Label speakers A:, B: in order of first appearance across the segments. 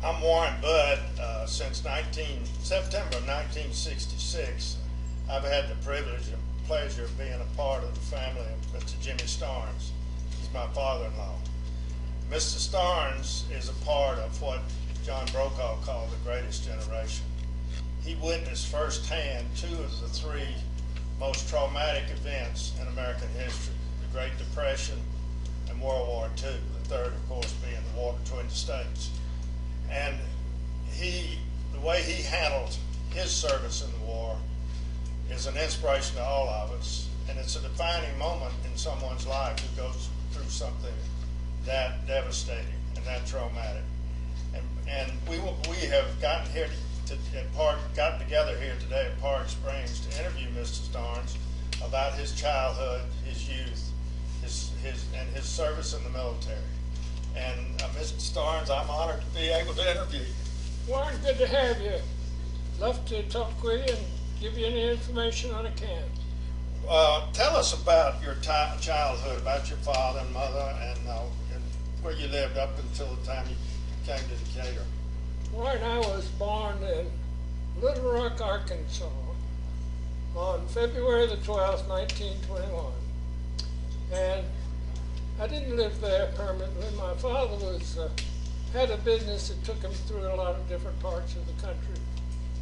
A: I'm Warren Budd. Since September of 1966, I've had the privilege and pleasure of being a part of the family of Mr. Jimmy Starnes. He's my father-in-law. Mr. Starnes is a part of what John Brokaw called the greatest generation. He witnessed firsthand two of the three most traumatic events in American history, the Great Depression and World War II, the third, of course, being the war between the states. And the way he handled his service in the war is an inspiration to all of us, and it's a defining moment in someone's life who goes through something that devastating and that traumatic. And we have gotten here gotten together here today at Park Springs to interview Mr. Starnes about his childhood, his youth, his service in the military. And Mr. Starnes, I'm honored to be able to interview you.
B: Warren, good to have you. Love to talk with you and give you any information I can.
A: Tell us about your childhood, about your father and mother, and where you lived up until the time you came to Decatur.
B: Warren, I was born in Little Rock, Arkansas on February the 12th, 1921. And I didn't live there permanently. My father had a business that took him through a lot of different parts of the country.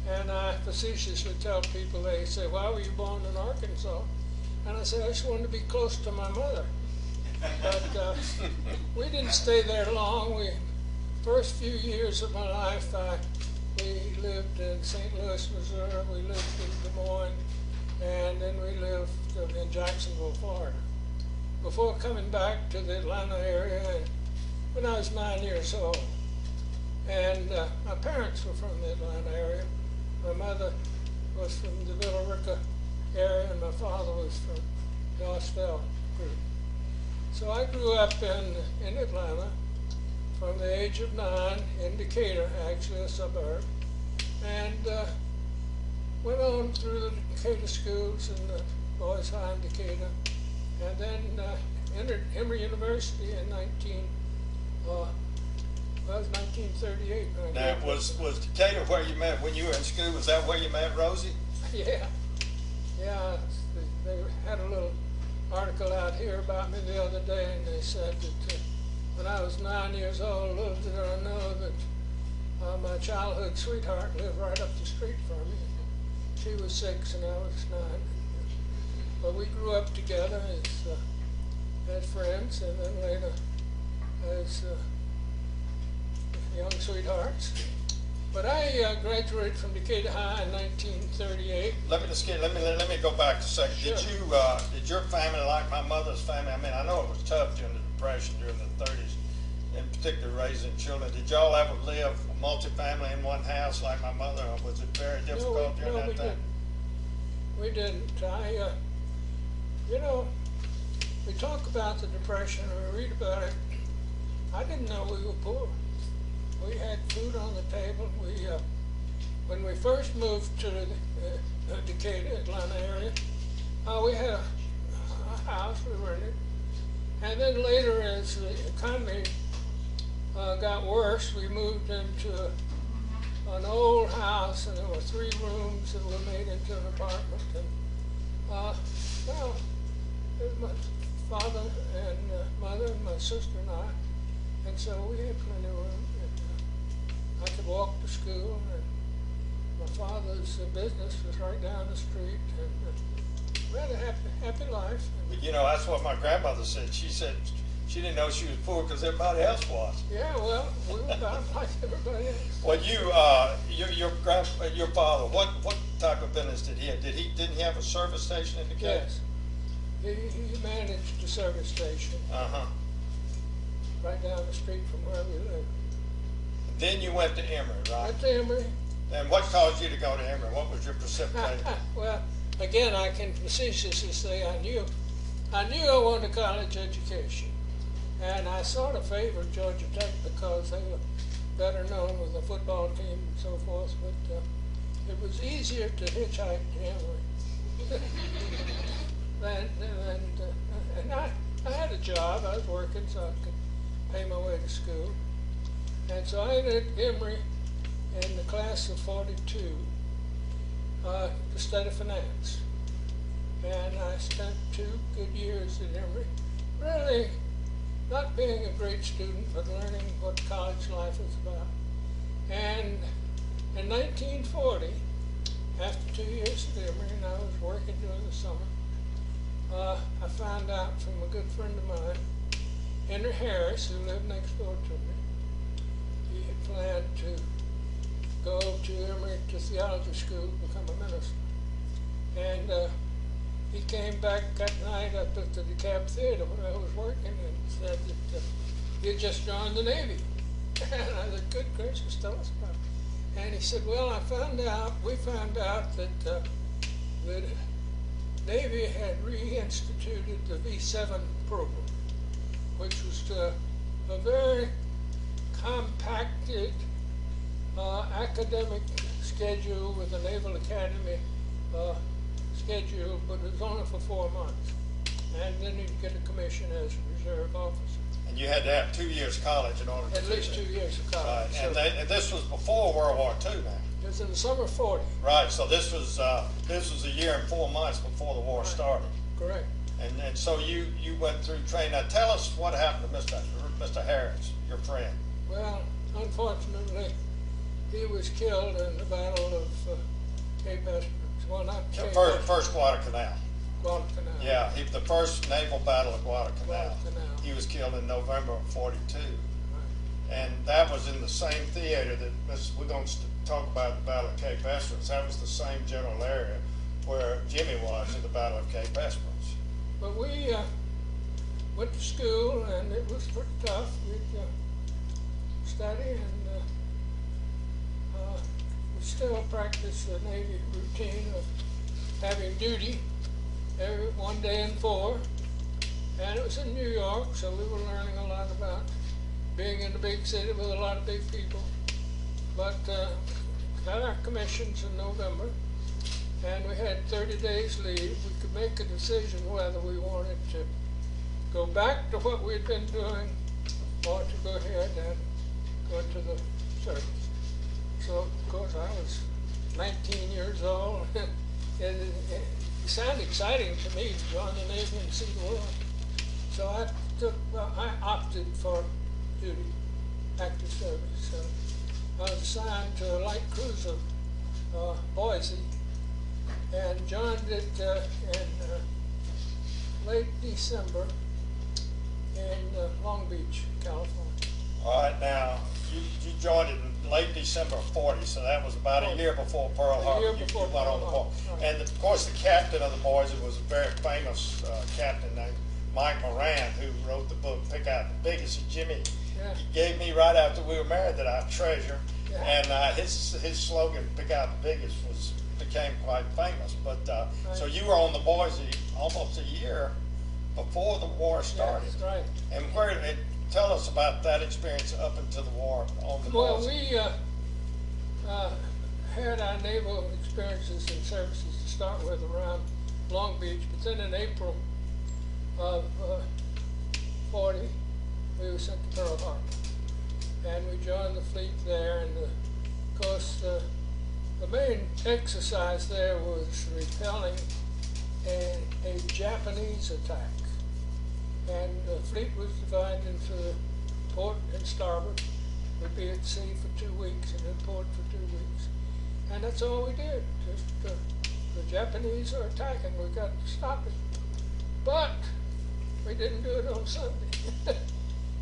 B: And I facetiously tell people, they say, why were you born in Arkansas? And I said, I just wanted to be close to my mother. But we didn't stay there long. First few years of my life, we lived in St. Louis, Missouri. We lived in Des Moines. And then we lived in Jacksonville, Florida, before coming back to the Atlanta area when I was 9 years old. And my parents were from the Atlanta area. My mother was from the Villa Rica area, and my father was from the Austell group. So I grew up in Atlanta from the age of 9 in Decatur, actually a suburb, and went on through the Decatur schools and the Boys High in Decatur, and then entered Emory University in 1938.
A: Now, was Decatur where you met, when you were in school, was that where you met Rosie?
B: Yeah. They had a little article out here about me the other day, and they said that when I was 9 years old, little did I know that my childhood sweetheart lived right up the street from me. She was 6 and I was 9. But we grew up together as friends, and then later as young sweethearts. But I graduated from Decatur High in 1938.
A: Let me go back a second.
B: Sure.
A: Did your family, like my mother's family? I mean, I know it was tough during the Depression, during the 30s, in particular raising children. Did y'all ever live multifamily in one house like my mother, or was it very difficult during that time?
B: We didn't. We talk about the Depression and we read about it. I didn't know we were poor. We had food on the table. When we first moved to the Decatur, Atlanta area, we had a house we rented. And then later, as the economy got worse, we moved into an old house, and there were 3 rooms that were made into an apartment. And it was my father and mother and my sister and I, and so we had plenty of room. I could walk to school, and my father's business was right down the street, and we had a happy life.
A: But that's what my grandmother said. She said she didn't know she was poor because everybody else was.
B: Yeah, well, we were about like everybody else.
A: Well, your father, what type of business did he have? Didn't he have a service station in Decatur?
B: Yes, he managed a service station. Right down the street from where we lived.
A: Then you went to Emory, right?
B: Went to Emory.
A: And what caused you to go to Emory? What was your precipitation?
B: Well, again, I can facetiously say I knew I wanted a college education. And I sort of favored Georgia Tech because they were better known with the football team and so forth, but it was easier to hitchhike to Emory. And I had a job. I was working so I could pay my way to school. And so I entered Emory in the class of 42 to study finance. And I spent 2 good years in Emory, really not being a great student, but learning what college life is about. And in 1940, after 2 years at Emory, and I was working during the summer, I found out from a good friend of mine, Henry Harris, who lived next door to me. He had planned to go to Emory to theology school to become a minister. And he came back that night up at the DeKalb Theater where I was working and said that he had just joined the Navy. And I said, good gracious, tell us about it. And he said, well, we found out that the Navy had reinstituted the V7 program, which was a very compacted academic schedule with a Naval Academy schedule, but it was only for 4 months. And then you'd get a commission as a reserve officer.
A: And you had to have 2 years college in order to
B: At least 2 years of college.
A: Right. And this was before World War II now.
B: It was in the summer of 40.
A: Right, so this was a year and 4 months before the war started.
B: Correct.
A: And so you went through training. Now tell us what happened to Mr. Harris, your friend.
B: Well, unfortunately, he was killed in the Battle of Cape Esperance. Well, not Cape
A: First Guadalcanal.
B: Guadalcanal.
A: Yeah, the first naval battle of Guadalcanal.
B: Guadalcanal.
A: He was killed in November of 42.
B: Right.
A: And that was in the same theater that we're going to talk about the Battle of Cape Esperance. That was the same general area where Jimmy was in the Battle of Cape Esperance.
B: But we went to school, and it was pretty tough. We'd study, and we still practice the Navy routine of having duty every 1 day in 4. And it was in New York, so we were learning a lot about being in a big city with a lot of big people. But got our commissions in November, and we had 30 days leave. We could make a decision whether we wanted to go back to what we'd been doing or to go ahead and go into the service. So, of course, I was 19 years old. It sounded exciting to me to join the Navy and see the world. So I opted for duty, active service. So I was assigned to a light cruiser, Boise, and joined it in late December in Long Beach, California.
A: All right, now you joined it in late December of 40, so that was about a year before Pearl Harbor.
B: A year before
A: you went on the war.
B: Right.
A: And of course, the captain of the Boys was a very famous captain named Mike Moran, who wrote the book "Pick Out the Biggest." And Jimmy
B: Yeah.
A: gave me right after we were married that I treasure,
B: Yeah.
A: and his slogan "Pick Out the Biggest" became quite famous. But so you were on the Boise almost a year before the war started.
B: Yes, right.
A: And tell us about that experience up until the war on the
B: Well,
A: Boise.
B: we had our naval experiences and services to start with around Long Beach, but then in April of 40, we were sent to Pearl Harbor. And we joined the fleet there, and of course, the main exercise there was repelling a Japanese attack. And the fleet was divided into port and starboard. We'd be at sea for 2 weeks and in port for 2 weeks. And that's all we did. Just the Japanese are attacking. We got to stop it. But we didn't do it on Sunday.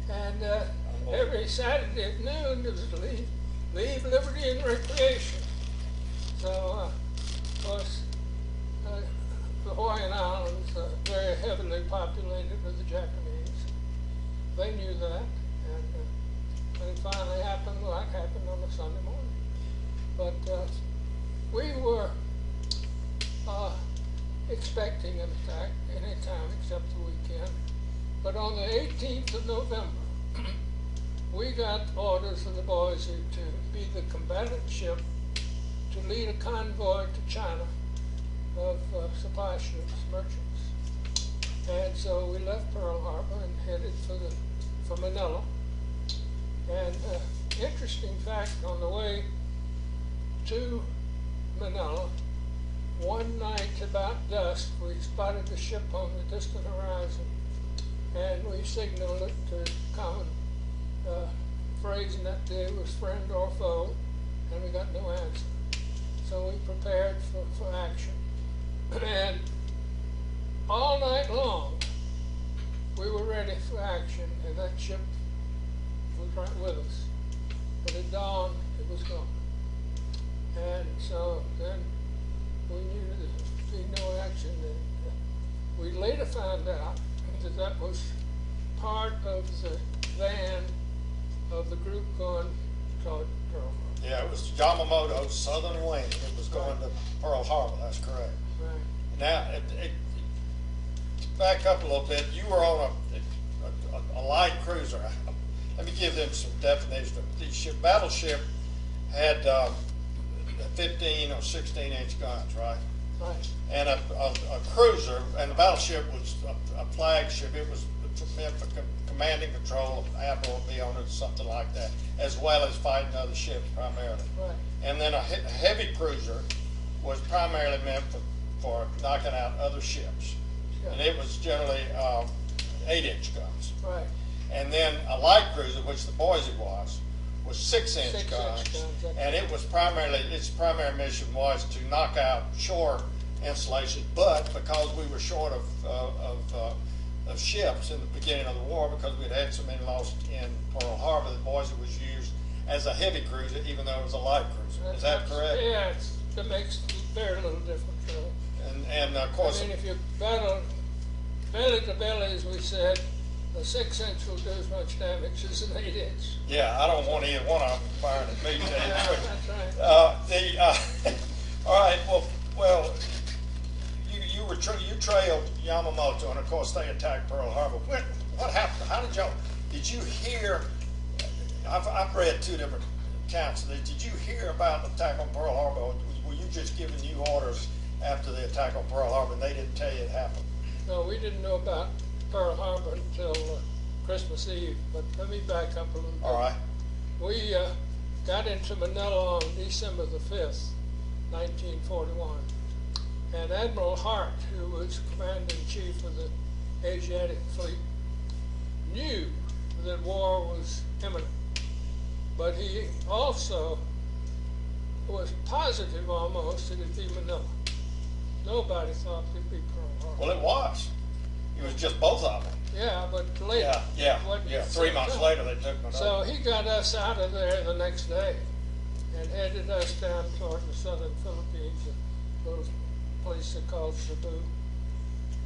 B: And every Saturday at noon, there was leave, liberty, and recreation. So, of course, the Hawaiian Islands are very heavily populated with the Japanese. They knew that, and when it finally happened, well, it happened on a Sunday morning. But we were expecting an attack any time except the weekend. But on the 18th of November, we got orders of the Boise to be the combatant ship to lead a convoy to China of supply ships, merchants. And so we left Pearl Harbor and headed for Manila. And interesting fact, on the way to Manila, one night about dusk, we spotted the ship on the distant horizon, and we signaled it to common phrase in that day was friend or foe, and we got no answer. So we prepared for action. And all night long, we were ready for action, and that ship was right with us. But at dawn, it was gone. And so then we knew there'd be no action. And we later found out that that was part of the van of the group going toward Pearl Harbor.
A: Yeah, it was Yamamoto's southern wing. It was going to Pearl Harbor. That's correct.
B: Right.
A: Now, to back up a little bit, you were on a light cruiser. Let me give them some definition. The battleship had 15 or 16-inch guns, right?
B: Right.
A: And a cruiser, and the battleship was a flagship. It was meant for commanding control, admiral would be on it, something like that, as well as fighting other ships primarily.
B: Right.
A: And then a heavy cruiser was primarily meant for knocking out other ships.
B: Yeah.
A: And it was generally 8-inch guns.
B: Right.
A: And then a light cruiser, which the Boise was 6-inch guns. And it was its primary mission was to knock out shore installations, but because we were short of ships in the beginning of the war, because we'd had so many lost in Pearl Harbor, the Boise was used as a heavy cruiser, even though it was a light cruiser. Is that correct?
B: Yeah, it makes very little difference, really.
A: And of course,
B: I mean, if you battle belly to belly, as we said, a 6-inch will do as much damage as an 8-inch.
A: yeah, I don't want either one of them firing at me.
B: Yeah, that's right.
A: All right. Well, you trailed Yamamoto, and of course they attacked Pearl Harbor. What happened? How did you hear? I've read two different accounts of this. Did you hear about the attack on Pearl Harbor? Or were you just giving you orders after the attack on Pearl Harbor, and they didn't tell you it happened?
B: No, we didn't know about Pearl Harbor until Christmas Eve, but let me back up a little bit.
A: All right.
B: We got into Manila on December the 5th, 1941, and Admiral Hart, who was Commander-in-Chief of the Asiatic Fleet, knew that war was imminent, but he also was positive almost that it'd be Manila. Nobody thought it'd be Pearl Harbor.
A: Well, it was. It was just both of them.
B: Yeah, but later.
A: Yeah. 3 months later, they took Manila.
B: So he got us out of there the next day and headed us down toward the southern Philippines, a little place they called Cebu.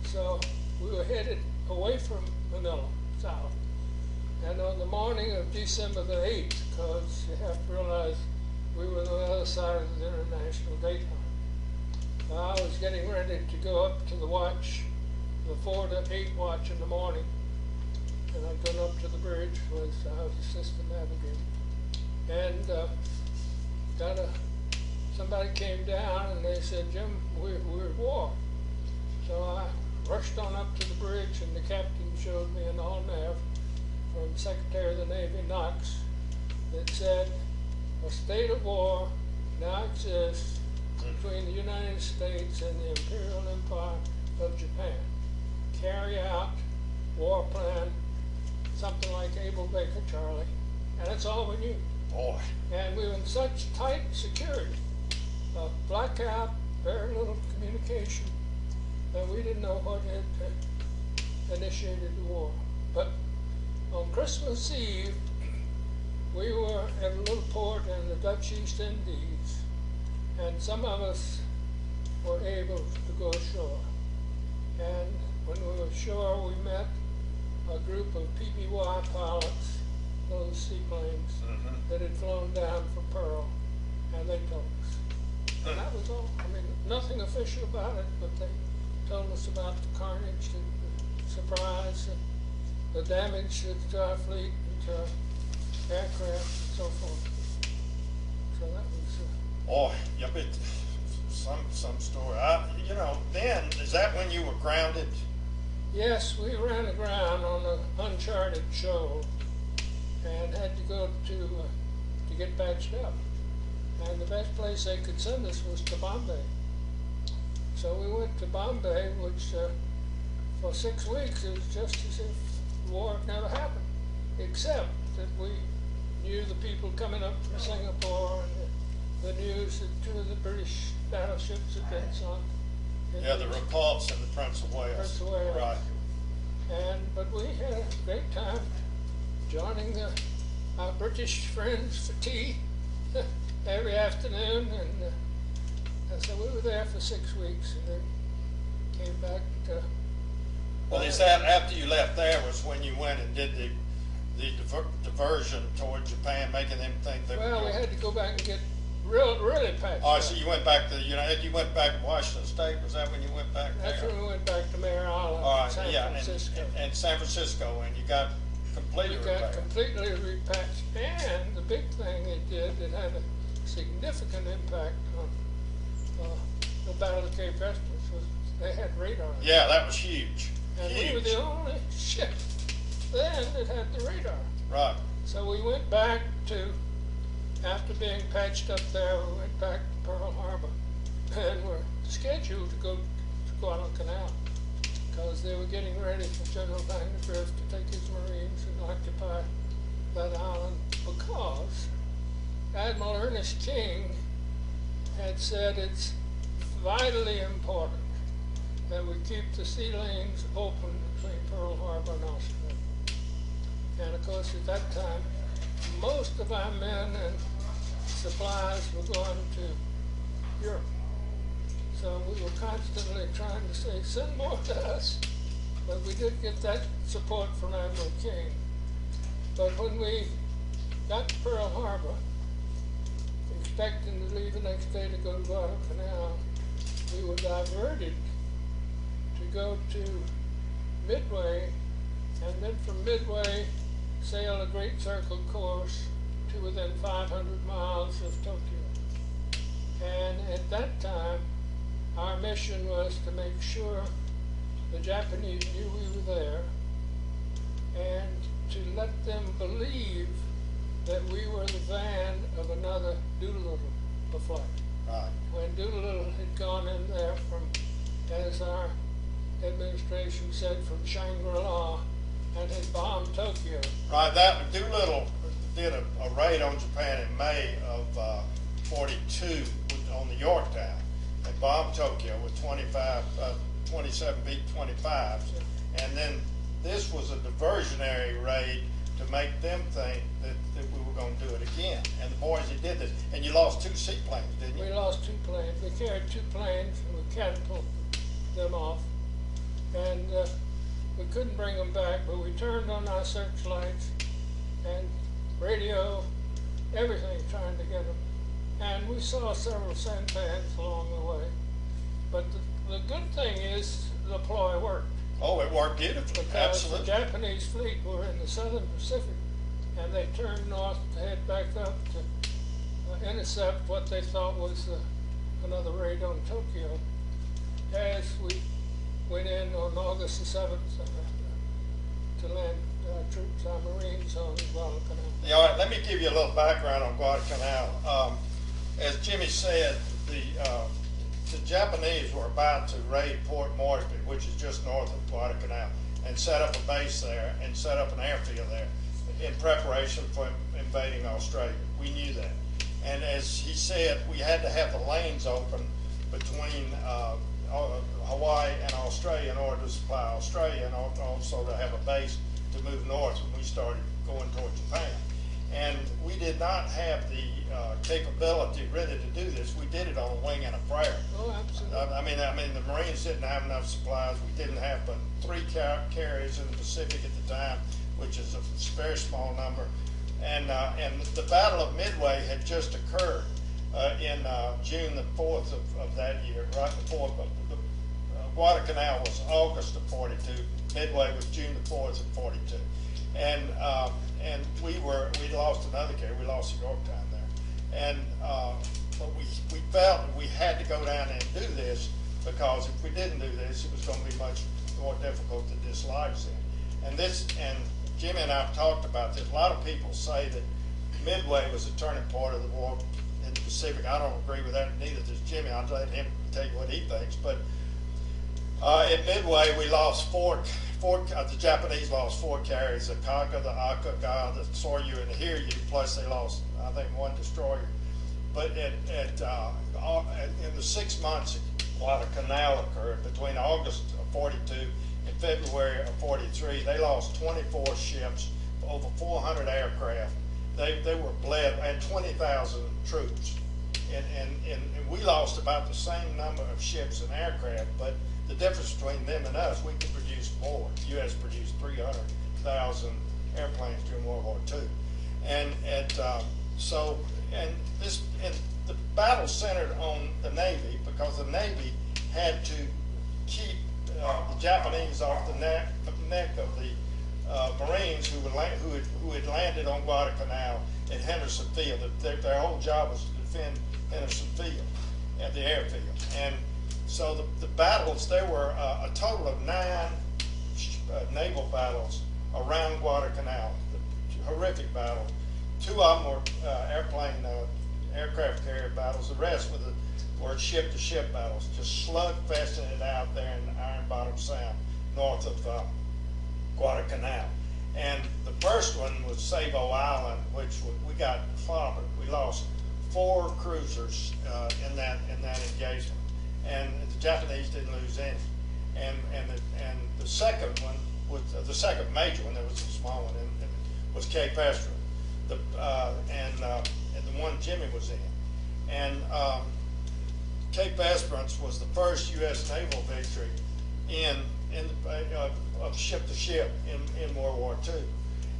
B: So we were headed away from Manila, south. And on the morning of December the 8th, because you have to realize we were on the other side of the international date line, I was getting ready to go up to the watch, the 4 to 8 watch in the morning, and I'd gone up to the bridge, I was assistant navigator, and somebody came down and they said, Jim, we're at war. So I rushed on up to the bridge, and the captain showed me an almanac from Secretary of the Navy Knox that said, a state of war now exists between the United States and the Imperial Empire of Japan. Carry out war plan, something like Able Baker Charlie, and that's all we knew.
A: Boy.
B: And we were in such tight security, blackout, very little communication, that we didn't know what had initiated the war. But on Christmas Eve, we were at a little port in the Dutch East Indies, and some of us were able to go ashore. And when we were ashore, we met a group of PBY pilots, those seaplanes, that had flown down from Pearl, and they told us. And that was all. I mean, nothing official about it, but they told us about the carnage, the surprise, and the damage to our fleet, and to our aircraft, and so forth. So that was...
A: Boy, yeah, but some story. Then, is that when you were grounded?
B: Yes, we ran aground on an uncharted shoal and had to go to get patched up. And the best place they could send us was to Bombay. So we went to Bombay, which for 6 weeks it was just as if the war had never happened, except that we knew the people coming up from Singapore and the news that 2 of the British battleships had been sunk.
A: Yeah, the Repulse and the Prince of Wales.
B: Prince of Wales.
A: Right.
B: But we had a great time joining our British friends for tea every afternoon, and so we were there for 6 weeks, and then came back to.
A: Well, is that after you left there was when you went and did the diversion toward Japan, making them think they
B: Well,
A: were
B: we had to go back and get really patched
A: Oh,
B: up.
A: so you went back to you went back to Washington State. Was that when you went back
B: That's
A: there?
B: when we went back to Mare Island,
A: All right,
B: San
A: yeah,
B: Francisco.
A: and San Francisco, and you got completely
B: We got
A: repaired.
B: completely repatched, and the big thing it did, it had a significant impact on the Battle of Cape Estes. Was they had radar,
A: Yeah, that was huge.
B: and
A: Huge.
B: we were the only ship then that had the radar.
A: Right.
B: So we went back to, after being patched up there, we went back to Pearl Harbor, and were scheduled to go to Guadalcanal, because they were getting ready for General Vandergrift to take his Marines and occupy that island, because Admiral Ernest King had said it's vitally important that we keep the sea lanes open between Pearl Harbor and Australia. And of course, at that time, most of our men and supplies were going to Europe. So we were constantly trying to say, send more to us. But we did get that support from Admiral King. But when we got to Pearl Harbor, expecting to leave the next day to go to Guadalcanal, we were diverted to go to Midway, and then from Midway sail a great circle course to within 500 miles of Tokyo. And at that time, our mission was to make sure the Japanese knew we were there, and to let them believe that we were the van of another Doolittle afloat.
A: Right.
B: When Doolittle had gone in there from, as our administration said, from Shangri-La, and had bombed Tokyo.
A: Right. That Doolittle did a raid on Japan in May of 42 on the Yorktown, and bombed Tokyo with 27 B-25s, and then this was a diversionary raid to make them think that we were going to do it again. And the boys that did this, and you lost 2 seaplanes, didn't you?
B: We lost 2 planes. We carried 2 planes, and we catapulted them off. And we couldn't bring them back, but we turned on our searchlights and radio, everything, trying to get them. And we saw several sampans along the way. But the good thing is the ploy worked.
A: Oh, it worked beautifully.
B: Because
A: Absolutely.
B: the Japanese fleet were in the southern Pacific, and they turned north to head back up to intercept what they thought was another raid on Tokyo, as we went in on August the 7th to land troops, our Marines, on Guadalcanal.
A: Yeah, all right, let me give you a little background on Guadalcanal. As Jimmy said, the Japanese were about to raid Port Moresby, which is just north of Guadalcanal, and set up a base there and set up an airfield there in preparation for invading Australia. We knew that. And as he said, we had to have the lanes open between Hawaii and Australia in order to supply Australia, and also to have a base to move north when we started going toward Japan. And we did not have the capability ready to do this. We did it on a wing and a prayer.
B: Oh, absolutely.
A: I mean, the Marines didn't have enough supplies. We didn't have but 3 carriers in the Pacific at the time, which is a very small number. And the Battle of Midway had just occurred in June the 4th of that year, right before. Guadalcanal was August of 42. Midway was June the 4th of 42. And we lost another carrier. We lost the Yorktown there. And but we felt that we had to go down there and do this, because if we didn't do this, it was going to be much more difficult to dislodge them. And Jimmy and I have talked about this. A lot of people say that Midway was the turning point of the war in the Pacific. I don't agree with that, neither does Jimmy. I'll let him tell you what he thinks. But at Midway, we lost the Japanese lost 4 carriers, the Kaka, the Akaga, the Soryu, and the Hiryu, plus they lost, I think, 1 destroyer. But in the 6 months Guadalcanal occurred, between August of 42 and February of 43, they lost 24 ships, over 400 aircraft. They were bled, and 20,000 troops. And we lost about the same number of ships and aircraft, but the difference between them and us, we could produce more. The U.S. produced 300,000 airplanes during World War II. And the battle centered on the Navy, because the Navy had to keep the Japanese off the neck of the Marines who had landed on Guadalcanal and Henderson Field. Their whole job was to defend Henderson Field at the airfield. And so the battles, there were a total of 9 naval battles around Guadalcanal, horrific battles. 2 of them were aircraft carrier battles. The rest were ship-to-ship battles, just slugfesting it out there in Iron Bottom Sound, north of Guadalcanal. And the first one was Savo Island, which we got clobbered. We lost 4 cruisers in that engagement, and the Japanese didn't lose any. And the second one was the second major one. There was a small one, and was Cape Esther, and the one Jimmy was in. And Cape Esperance was the first U.S. naval victory of ship to ship in World War II,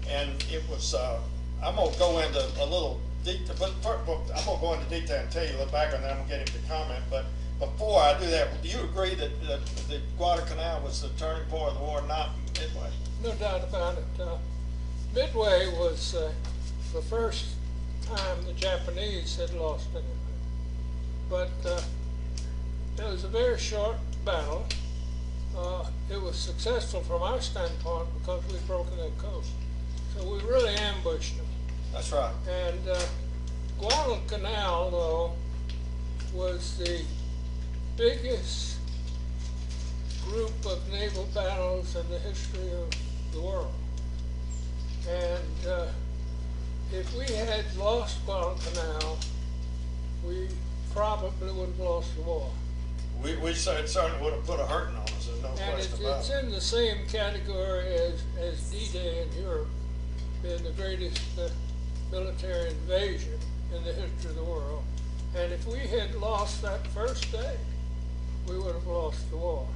A: and it was. I'm going to go into a little detail, but I'm going to go into detail and tell you a little background, and then I'm going to get him to comment. But before I do that, do you agree that Guadalcanal was the turning point of the war, not Midway?
B: No doubt about it. Midway was the first time the Japanese had lost anything. But it was a very short battle. It was successful from our standpoint because we'd broken their coast. So we really ambushed them.
A: That's right.
B: And Guadalcanal, though, was the biggest group of naval battles in the history of the world. And if we had lost Guadalcanal, we probably would have lost the war.
A: We certainly would have put a hurting on us, there's no question about it.
B: It's in the same category as D-Day in Europe, being the greatest military invasion in the history of the world. And if we had lost that first day, we would have lost the war.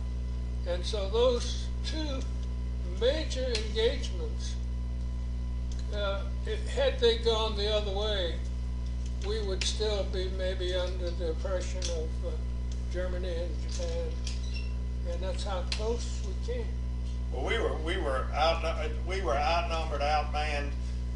B: And so those 2 major engagements, had they gone the other way, we would still be maybe under the oppression of Germany and Japan, and that's how close we came.
A: Well, we were outnumbered, outmanned,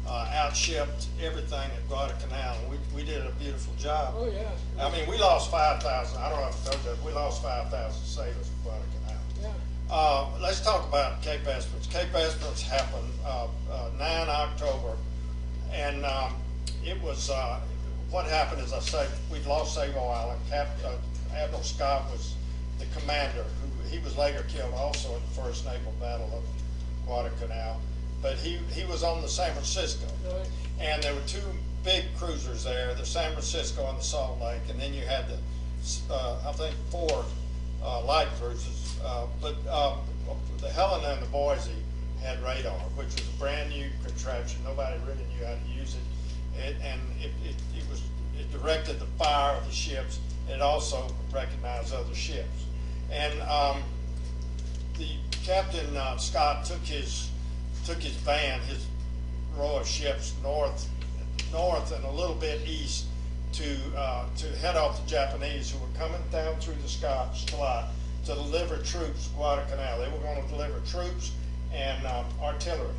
A: outshipped, everything at Guadalcanal. We did a beautiful job.
B: Oh yeah.
A: I mean, we lost 5,000. I don't know if I told you, we lost 5,000 sailors at Guadalcanal.
B: Yeah.
A: Let's talk about Cape Esperance. Cape Esperance happened 9 October, and it was what happened. As I say, we lost Savo Island. Admiral Scott was the commander. He was later killed also in the first naval battle of Guadalcanal. But he was on the San Francisco,
B: Right.
A: and there were 2 big cruisers there, the San Francisco and the Salt Lake, and then you had I think 4 light cruisers. But the Helena and the Boise had radar, which was a brand new contraption. Nobody really knew how to use it, and it directed the fire of the ships. It also recognized other ships. And the Captain Scott took his band, his row of ships north and a little bit east to head off the Japanese who were coming down through the Scotch Slot to deliver troops to Guadalcanal. They were going to deliver troops and artillery.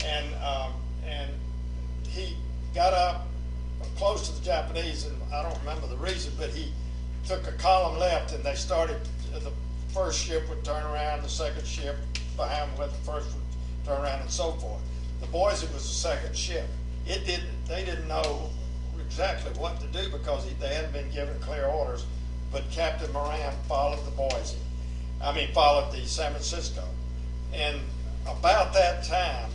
A: And he got up close to the Japanese, and I don't remember the reason, but he took a column left, and they started. The first ship would turn around, the second ship behind with the first would turn around, and so forth. The Boise was the second ship, They didn't know exactly what to do because they hadn't been given clear orders. But Captain Moran followed the Boise. Followed the San Francisco, and about that time,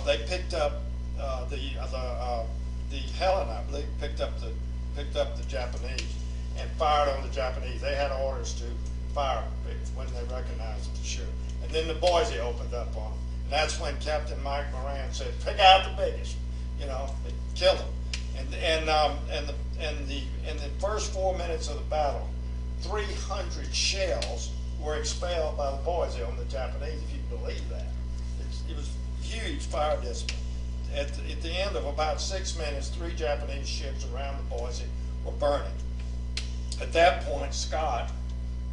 A: they picked up the Helen, I believe, picked up the Japanese and fired on the Japanese. They had orders to fire when they recognized the ship. And then the Boise opened up on them. And that's when Captain Mike Moran said, "Pick out the biggest," they killed them. In the first 4 minutes of the battle, 300 shells were expelled by the Boise on the Japanese, if you can believe that. It was huge fire discipline. At the end of about 6 minutes, 3 Japanese ships around the Boise were burning. At that point,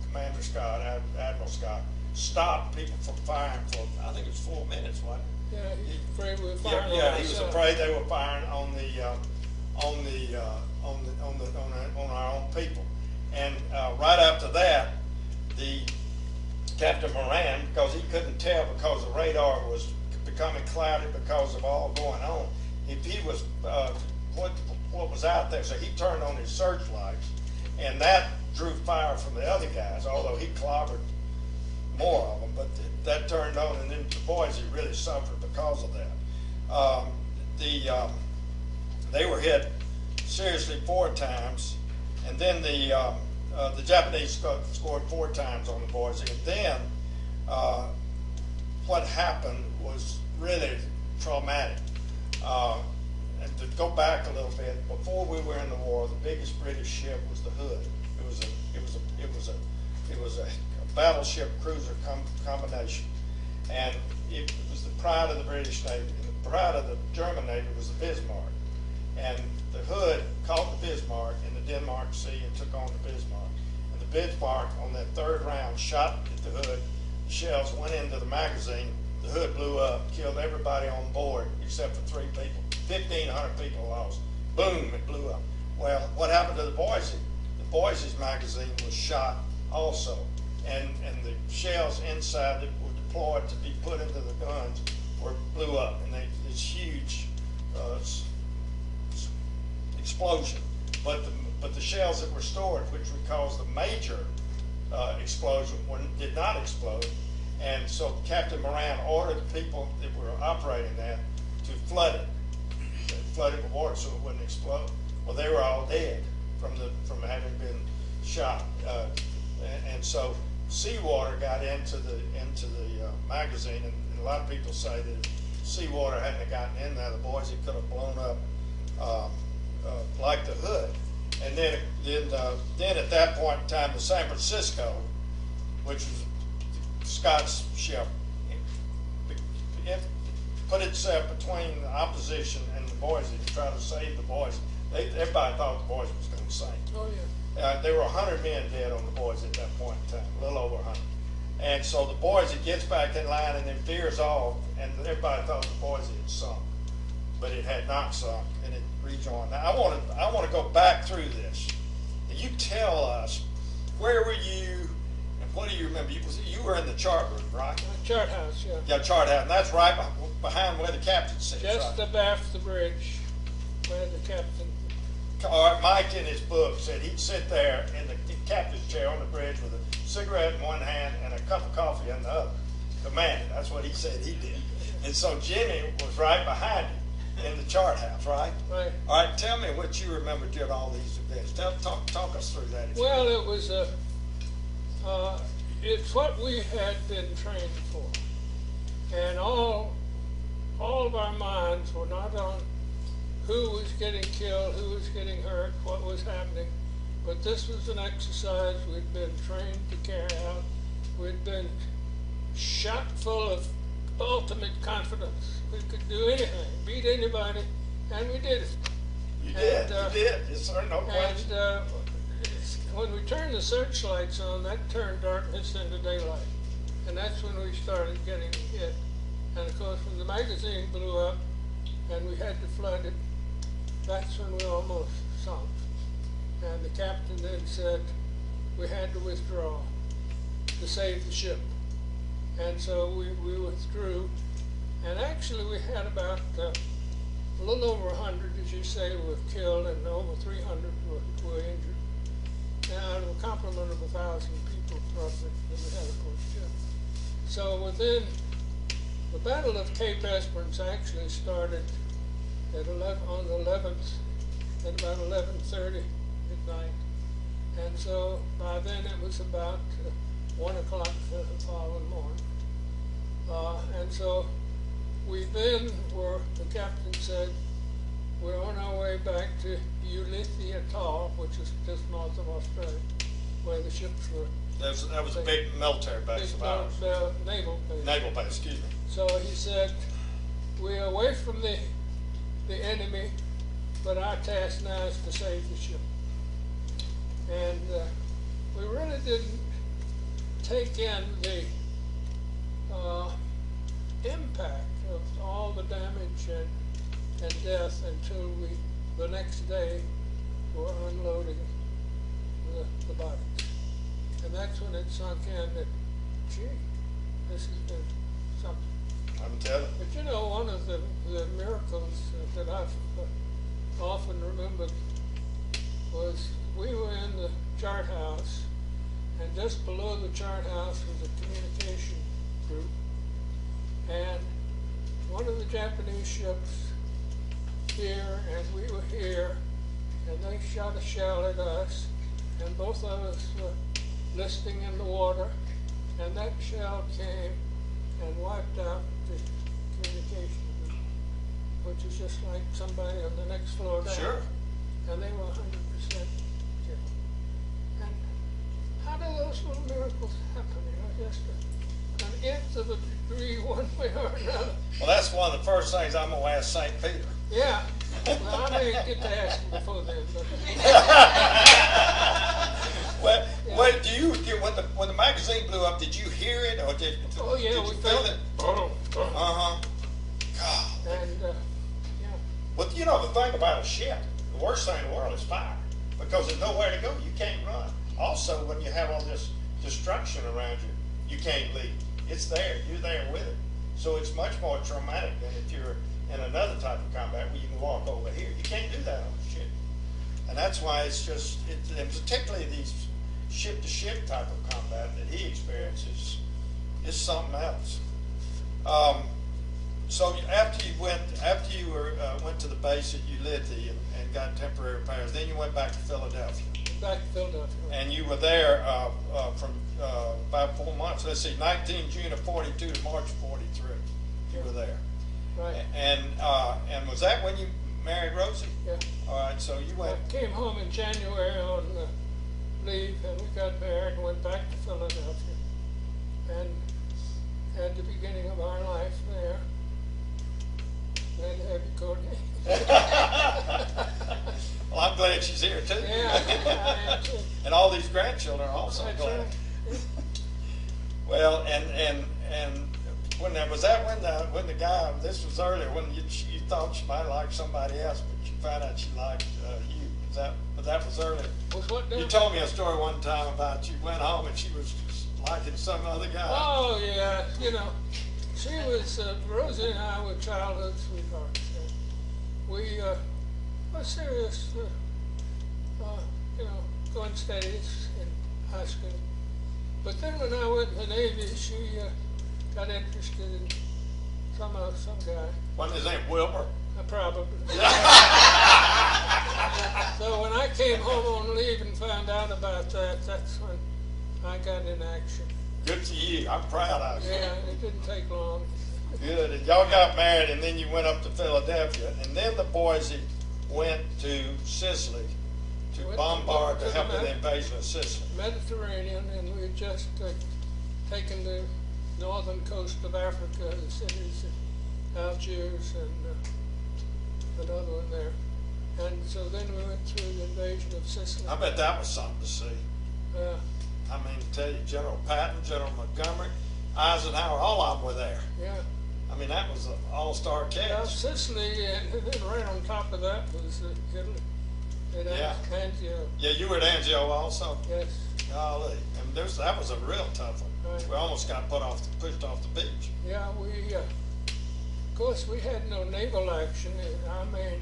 A: Commander Scott, Admiral Scott, stopped people from firing for, I think it was 4 minutes, wasn't it?
B: Yeah, he's afraid we were firing.
A: Yeah, he was afraid they were firing on our own people. And right after that, the Captain Moran, because he couldn't tell because the radar was becoming cloudy because of all going on, if he was what was out there, so he turned on his searchlights, and that drew fire from the other guys. Although he clobbered more of them, but that turned on, and then the Boise really suffered because of that. They were hit seriously 4 times, and then the Japanese scored 4 times on the Boise. And then what happened was really traumatic. And to go back a little bit, before we were in the war, the biggest British ship was the Hood. It was a battleship cruiser combination, and it was the pride of the British Navy. And the pride of the German Navy was the Bismarck. And the Hood caught the Bismarck in the Denmark Sea and took on the Bismarck. And the Bismarck, on that 3rd round, shot at the Hood. The shells went into the magazine. The Hood blew up, killed everybody on board except for 3 people. 1,500 people lost. Boom, it blew up. Well, what happened to the Boise? The Boise's magazine was shot also, and the shells inside it were deployed to be put into the guns, blew up, and this huge explosion. But the shells that were stored, which would cause the major explosion, did not explode. And so Captain Moran ordered the people that were operating that to flood it. They flooded it with water so it wouldn't explode. Well, they were all dead from having been shot. And so seawater got into the magazine, and a lot of people say that if seawater hadn't gotten in there, the Boise could have blown up like the Hood. And then at that point in time, the San Francisco, which was Scott's ship, it put itself between the opposition and the Boise to try to save the Boise. Everybody thought the Boise was going to sink.
B: Oh yeah.
A: There were 100 men dead on the Boise at that point in time, a little over 100. And so the Boise gets back in line and then veers off, and everybody thought the Boise had sunk, but it had not sunk, and it rejoined. Now I want to go back through this. And you tell us, where were you, and what do you remember? You were in the chart room, right?
B: Chart house, yeah.
A: Yeah, chart house, and that's right behind where the captain sits.
B: Just
A: right?
B: abaft the bridge, where the captain.
A: All right, Mike in his book said he'd sit there in the captain's chair on the bridge with a cigarette in one hand and a cup of coffee in the other. Commanding, that's what he said he did. And so Jimmy was right behind him in the chart house, right?
B: Right.
A: All right, tell me what you remember during all these events. Talk us through that.
B: Well, it was it's what we had been trained for, and all of our minds were not on who was getting killed, who was getting hurt, what was happening, but this was an exercise we'd been trained to carry out. We'd been shot full of ultimate confidence. We could do anything, beat anybody, and we did it.
A: You did. Yes, sir. No question.
B: And when we turned the searchlights on, that turned darkness into daylight, and that's when we started getting hit. And of course, when the magazine blew up and we had to flood it, that's when we almost sunk. And the captain then said we had to withdraw to save the ship. And so we withdrew. And actually we had about, a little over 100, as you say, were killed, and over 300 were injured. And out of a complement of 1,000 people, roughly, that we had, of course, killed. So within the Battle of Cape Esperance actually started at on the 11th at about 11:30 at night, and so by then it was about 1 o'clock the following morning, and so we then were. The captain said, "We're on our way back to Ulithi Atoll, which is just north of Australia, where the ships were."
A: That was a big military base of ours.
B: Naval base.
A: Naval base, excuse me.
B: So he said, "We're away from the enemy, but our task now is to save the ship." And we really didn't take in the impact of all the damage and death until the next day, were unloading the bodies. And that's when it sunk in that, gee, this has been something.
A: I'm telling you.
B: But you know, one of the miracles that I've often remembered was we were in the chart house, and just below the chart house was a communication group, and one of the Japanese ships here, and we were here, and they shot a shell at us, and both of us were listing in the water, and that shell came and wiped out the communication group, which is just like somebody on the next floor down.
A: Sure.
B: And they were 100% killed. And how do those little miracles happen? You know, just an nth of a degree one way or another.
A: Well, that's one of the first things I'm going to ask St. Peter.
B: Yeah. Well, I may get to ask him before then. But
A: Well,
B: yeah.
A: Wait, when the magazine blew up, did you hear it, or did
B: Oh yeah,
A: did
B: we
A: you feel
B: felt
A: it?
B: it.
A: God.
B: And yeah.
A: Well, you know, the thing about a ship, the worst thing in the world is fire, because there's nowhere to go. You can't run. Also, when you have all this destruction around you, you can't leave. It's there. You're there with it. So it's much more traumatic than if you're in another type of combat where you can walk over here. You can't do that on a ship. And that's why it's just, and particularly these ship-to-ship type of combat that he experiences is something else. So after you went to the base at Ulithi and got temporary repairs, then you went back to Philadelphia.
B: Back to Philadelphia.
A: And you were there from about 4 months. Let's see, 19 June of 42 to March of 43. You were there.
B: Right.
A: And was that when you married Rosie?
B: Yeah.
A: All right. So you went.
B: I came home in January on leave, and we got married and went back to Philadelphia, and had the beginning of our life there. Glad to have you, Courtney.
A: Well, I'm glad she's here too.
B: Yeah, I am too.
A: And all these grandchildren are also
B: That's
A: glad.
B: right.
A: Well, and when that was that when the guy, this was earlier when you thought she might like somebody else, but you found out she liked you. But that was earlier.
B: Was what now?
A: You told me a story one time about you went home and she was liking some other guy.
B: Oh yeah, you know, she was Rosie and I were childhood sweethearts. We were serious, you know, going steadies in high school. But then when I went in the Navy, she got interested in some guy.
A: Wasn't his name Wilbur?
B: Probably. So when I came home on leave and found out about that, that's when I got in action.
A: Good to you. I'm proud of you.
B: Yeah, it didn't take long.
A: Good. And y'all got married, and then you went up to Philadelphia, and then the boys went to Sicily to bombard to help with the invasion of Sicily.
B: Mediterranean, and we had just taken the northern coast of Africa, the cities of Algiers and another one there. And so then we went through the invasion of Sicily.
A: I bet that was something to see. I mean, to tell you, General Patton, General Montgomery, Eisenhower, all of them were there.
B: Yeah.
A: I mean, that was an all-star cast.
B: Well, Sicily, and then right on top of that was Italy.
A: Yeah.
B: Anzio.
A: Yeah, you were at Anzio also?
B: Yes.
A: Golly. And that was a real tough one.
B: Right.
A: We almost got pushed off the beach.
B: Yeah, of course, we had no naval action. Our main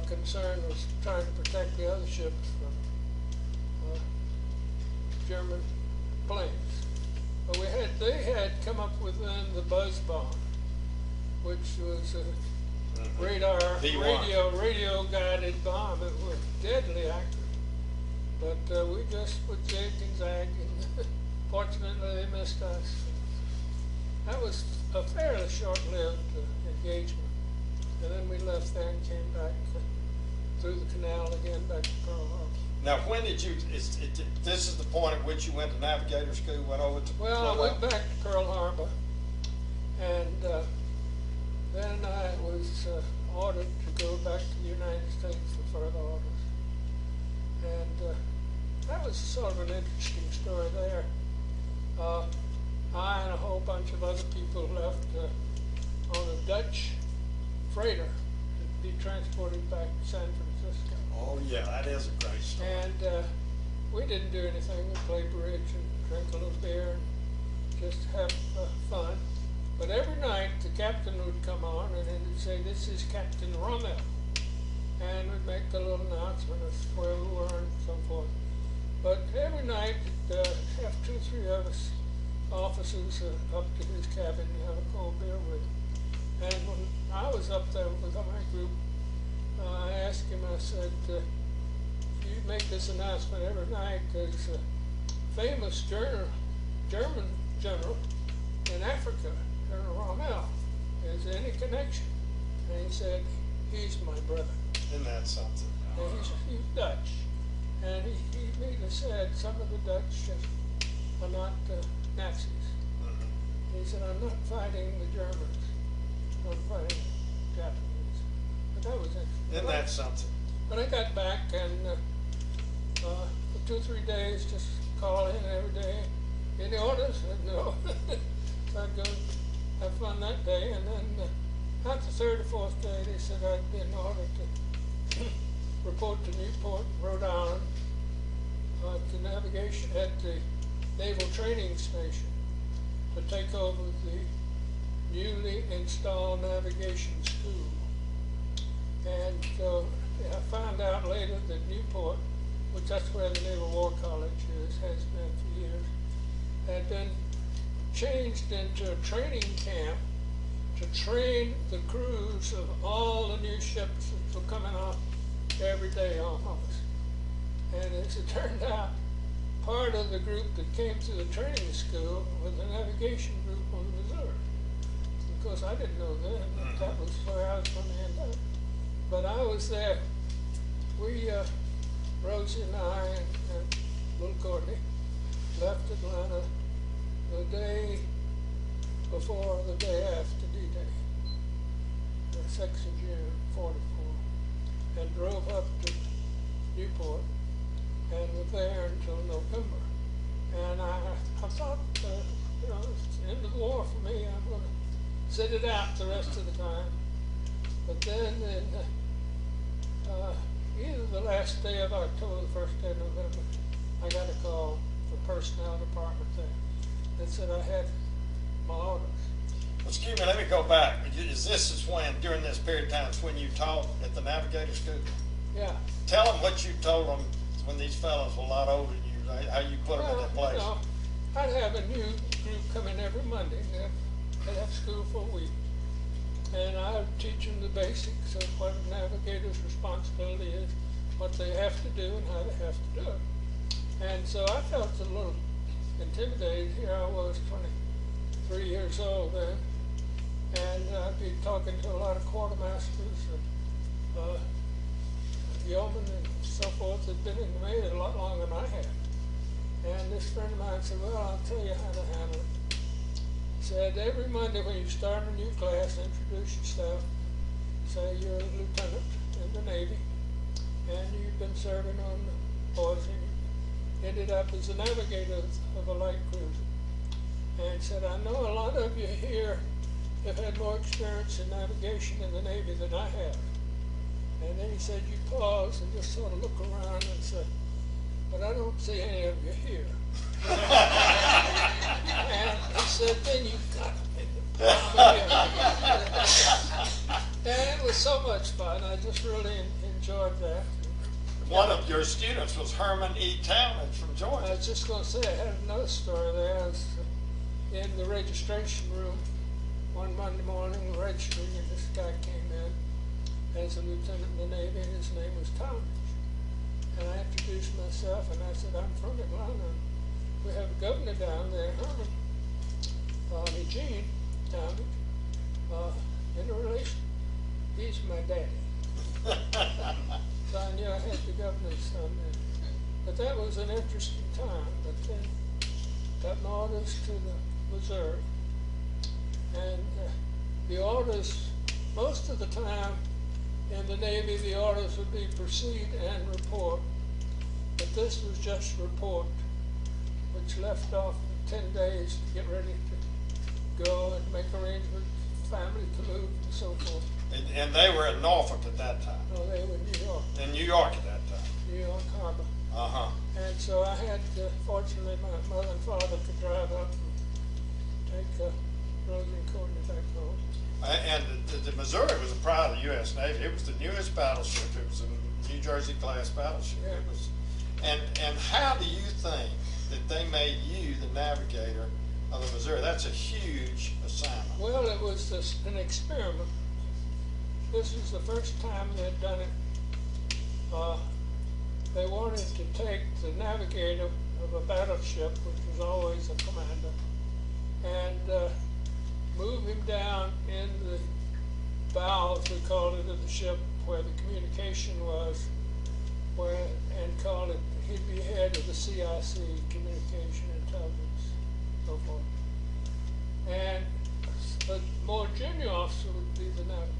B: concern was trying to protect the other ships from German planes. But they had come up with then the buzz bomb, which was a radio guided bomb. It was deadly accurate. But we just would zig and zag, and fortunately they missed us. That was a fairly short-lived engagement. And then we left there and came back through the canal again back to Pearl Harbor.
A: Now, when did you, this is the point at which you went to navigator school, went over to
B: Well, I went back to Pearl Harbor, and then I was ordered to go back to the United States for further orders. And that was sort of an interesting story there. I and a whole bunch of other people left on a Dutch freighter to be transported back to San Francisco.
A: Oh yeah, that is a great story.
B: And we didn't do anything. We played bridge and drank a little beer and just have fun. But every night the captain would come on and he'd say, "This is Captain Rommel," and we'd make a little announcement of where we were and so forth. But every night have 2 or 3 of us officers up to his cabin to have a cold beer with him. And when I was up there with my group, I asked him, I said, if you make this announcement every night, there's a famous German general in Africa, General Rommel. Is there any connection? And he said, he's my brother.
A: Isn't that something?
B: And he's Dutch. And he immediately said, some of the Dutch are not Nazis. Mm-hmm. He said, I'm not fighting the Germans. I'm fighting the Japanese. But that was it.
A: Isn't that something?
B: But I got back and for 2 or 3 days, just call in every day. Any orders? No. So I'd go have fun that day. And then about the 3rd or 4th day, they said I'd been ordered to report to Newport, Rhode Island, to navigation at the Naval Training Station to take over the newly installed navigation school. And so I found out later that Newport, which that's where the Naval War College is, has been for years, had been changed into a training camp to train the crews of all the new ships that were coming off every day almost. And as it turned out, part of the group that came through the training school was the navigation group on the Missouri. Of course, I didn't know then that that was where I was going to end up. But I was there. We, Rosie and I and little Courtney, left Atlanta the day before the day after D-Day, the 6th of June, 44, and drove up to Newport and were there until November. And I thought, you know, it's the end of the war for me. I'm going to sit it out the rest of the time. But then in either the last day of October, the 1st day of November, I got a call from the personnel department there that said I had my orders.
A: Excuse me, let me go back. Is when, during this period of time, is when you taught at the navigator school?
B: Yeah.
A: Tell them what you told them when these fellows were a lot older than you, how you put them in their place.
B: You know, I'd have a new group come in every Monday. They'd have school for a week. And I would teach them the basics of what a navigator's responsibility is, what they have to do and how they have to do it. And so I felt a little intimidated. Here I was 23 years old then, and I'd be talking to a lot of quartermasters and yeomen and so forth that had been in the Navy a lot longer than I had. And this friend of mine said, well, I'll tell you how to handle it. He said, every Monday when you start a new class, introduce yourself. Say you're a lieutenant in the Navy, and you've been serving on the force, and you ended up as a navigator of a light cruiser. And he said, I know a lot of you here have had more experience in navigation in the Navy than I have. And then he said, you pause and just sort of look around and say, but I don't see any of you here. And he said, then you've got to make it And it was so much fun. I just really enjoyed that.
A: One of your students was Herman E. Talmadge from
B: I
A: Georgia.
B: was just going to say, I had another story there. I was in the registration room one Monday morning registering, and this guy came in as a lieutenant in the Navy, and his name was Talmadge. And I introduced myself, and I said, I'm from Atlanta. We have a governor down there, Herman, Eugene Talmadge, in a relation. He's my daddy. So I knew I had the governor's son there. But that was an interesting time. But then got an orders to the Missouri. And the orders, most of the time in the Navy, the orders would be proceed and report. But this was just report, which left off 10 days to get ready to go and make arrangements, family to move and so forth.
A: And they were at Norfolk at that time.
B: No, they were in New York.
A: In New York at that time.
B: New York Harbor.
A: Uh-huh.
B: And so I had, fortunately, my mother and father could drive up and take Rosie and Courtney back home.
A: And the Missouri was a pride of the U.S. Navy. It was the newest battleship. It was a New Jersey class battleship.
B: Yeah.
A: It was, and how do you think that they made you the navigator of the Missouri? That's a huge assignment.
B: Well, it was an experiment. This was the first time they'd done it. They wanted to take the navigator of a battleship, which was always a commander, and move him down in the bow, as we called it, of the ship, where the communication was, and call it, he'd be head of the CIC, Communication Intelligence, so forth. And a more junior officer would be the navigator,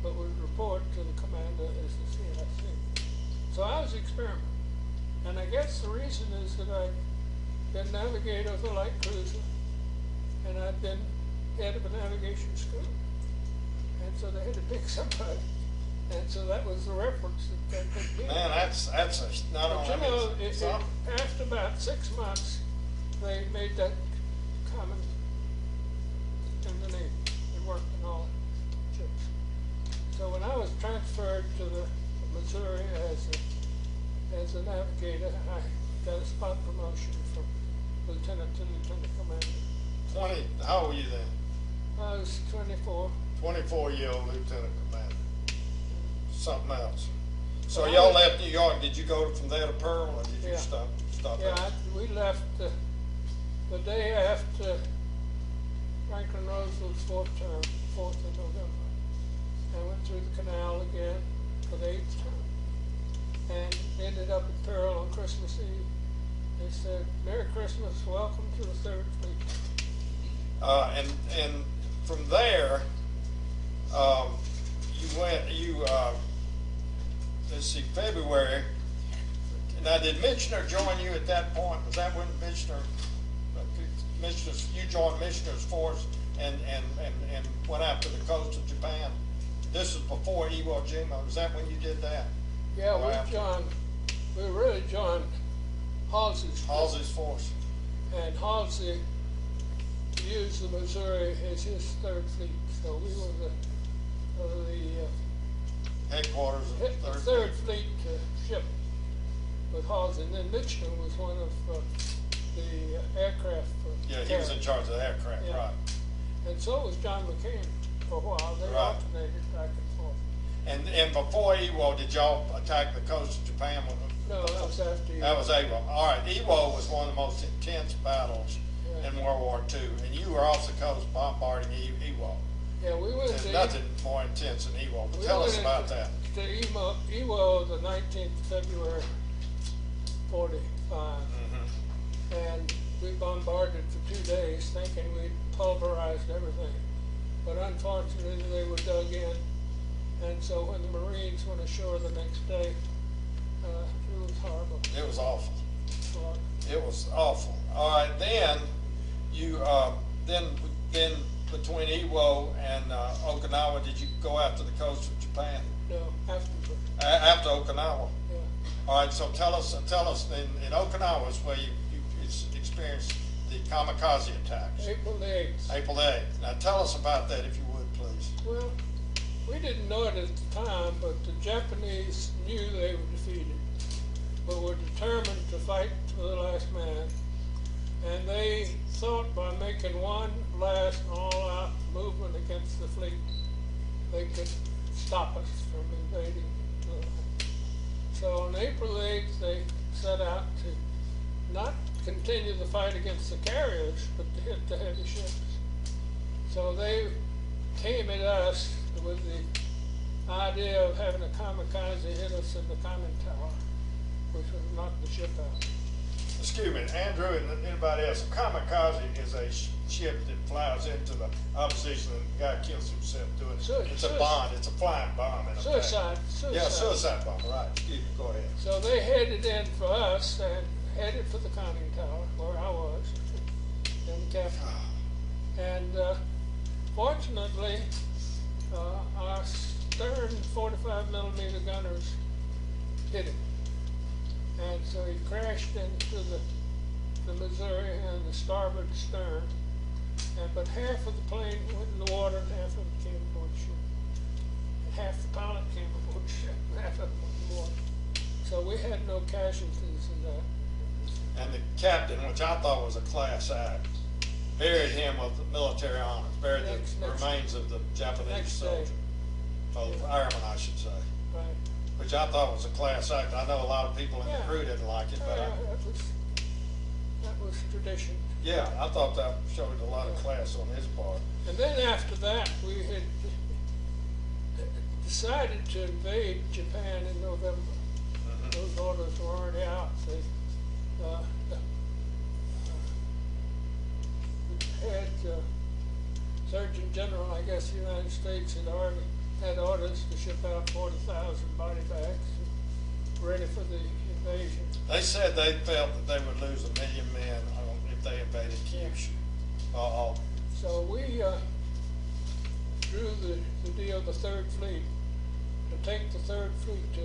B: but would report to the commander as the CIC. So I was experimenting. And I guess the reason is that I'd been navigator of a light cruiser, and I'd been head of a navigation school. And so they had to pick somebody. And so that was the reference that they could give.
A: Man, that's not only.
B: But you know, after about 6 months, they made that common in the Navy. It worked in all ships. So when I was transferred to the Missouri as a navigator, I got a spot promotion from lieutenant to lieutenant commander.
A: How old were you then?
B: I was 24.
A: 24-year-old lieutenant commander. Something else. So
B: Well,
A: y'all left New York. Did you go from there to Pearl, or did you
B: Yeah.
A: stop
B: Yeah,
A: there?
B: we left the day after Franklin Roosevelt's fourth term, 4th of November. I went through the canal again for the 8th term, and ended up at Pearl on Christmas Eve. They said, "Merry Christmas, welcome to the 3rd Fleet."
A: And from there, let's see, February. Now, did Michener join you at that point? Was that when you joined Michener's force and went after the coast of Japan? This was before Iwo Jima. Was that when you did that?
B: Yeah,
A: Or
B: we really joined Halsey's
A: force.
B: And Halsey used the Missouri as his 3rd Fleet, so we were the
A: Headquarters of the
B: 3rd Fleet ship with Halsey. And then Michener was one of the aircraft.
A: Yeah, he was in charge of the aircraft,
B: Yeah.
A: right.
B: And so was John McCain for a while. They
A: Right.
B: alternated back and forth.
A: And before Iwo, did y'all attack the coast of Japan?
B: No, that was after you.
A: That was Iwo. All right, Iwo was one of the most intense battles in World War II, and you were off the coast bombarding Iwo.
B: Yeah, we went
A: There's
B: to
A: nothing more intense than Iwo, but tell us about that.
B: To Iwo the 19th of February, 45. And we bombarded for 2 days thinking we'd pulverized everything. But unfortunately, they were dug in. And so when the Marines went ashore the next day, it was horrible.
A: It was awful.
B: So,
A: It was awful. All right, then you then between Iwo and Okinawa, did you go after the coast of Japan?
B: no, after.
A: After Okinawa.
B: Yeah.
A: All right, so tell us in Okinawa is where you experienced the kamikaze attacks.
B: April the 8th.
A: April the 8th. Now tell us about that, if you would, please.
B: Well, we didn't know it at the time, but the Japanese knew they were defeated, but were determined to fight to the last man. And they thought by making one last all-out movement against the fleet, they could stop us from invading. So on April 8th, they set out to not continue the fight against the carriers, but to hit the heavy ships. So they came at us with the idea of having a kamikaze hit us in the conning tower, which would knock the ship out.
A: Excuse me, Andrew and anybody else, a kamikaze is a ship that flies into the opposition and the guy kills himself doing it. It's a bomb, it's a flying bomb.
B: Suicide.
A: Yeah, suicide bomb, right. Excuse me, go ahead.
B: So they headed in for us and headed for the conning tower, where I was, and the captain. And fortunately, our stern 45mm gunners hit him. And so he crashed into the Missouri and the starboard stern. But half of the plane went in the water and half of it came aboard ship. And half the pilot came aboard ship and half of it went in the water. So we had no casualties in that.
A: And the captain, which I thought was a class act, buried him with the military honors, buried the remains of the Japanese soldier. Or airman, I should say.
B: Right.
A: Which I thought was a class act. I know a lot of people in the crew didn't like it, but
B: that was tradition.
A: Yeah, I thought that showed a lot of class on his part.
B: And then after that, we had decided to invade Japan in November. Those orders were already out. The head Surgeon General, I guess, the United States had already had orders to ship out 40,000 body bags ready for the invasion.
A: They said they felt that they would lose 1 million men if they invaded Kyushu.
B: So we drew the deal of the Third Fleet to take the Third Fleet to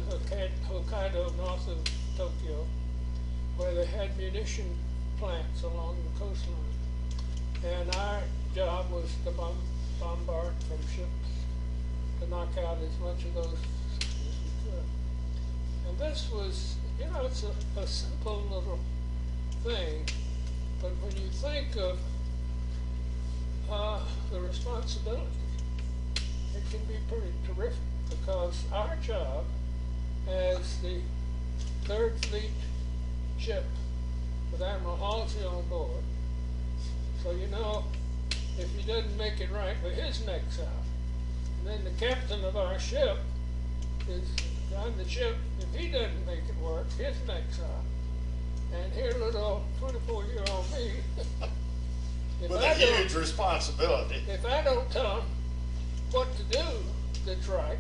B: Hokkaido, north of Tokyo, where they had munition plants along the coastline. And our job was to bombard from ships to knock out as much of those as we could. And this was, it's a simple little thing, but when you think of the responsibility, it can be pretty terrific, because our job as the Third Fleet ship with Admiral Halsey on board, so if he doesn't make it right, well, his neck's out. And then the captain of our ship is on the ship. If he doesn't make it work, his neck's out. And here little 24-year-old me,
A: with a huge responsibility.
B: If I don't tell him what to do that's right,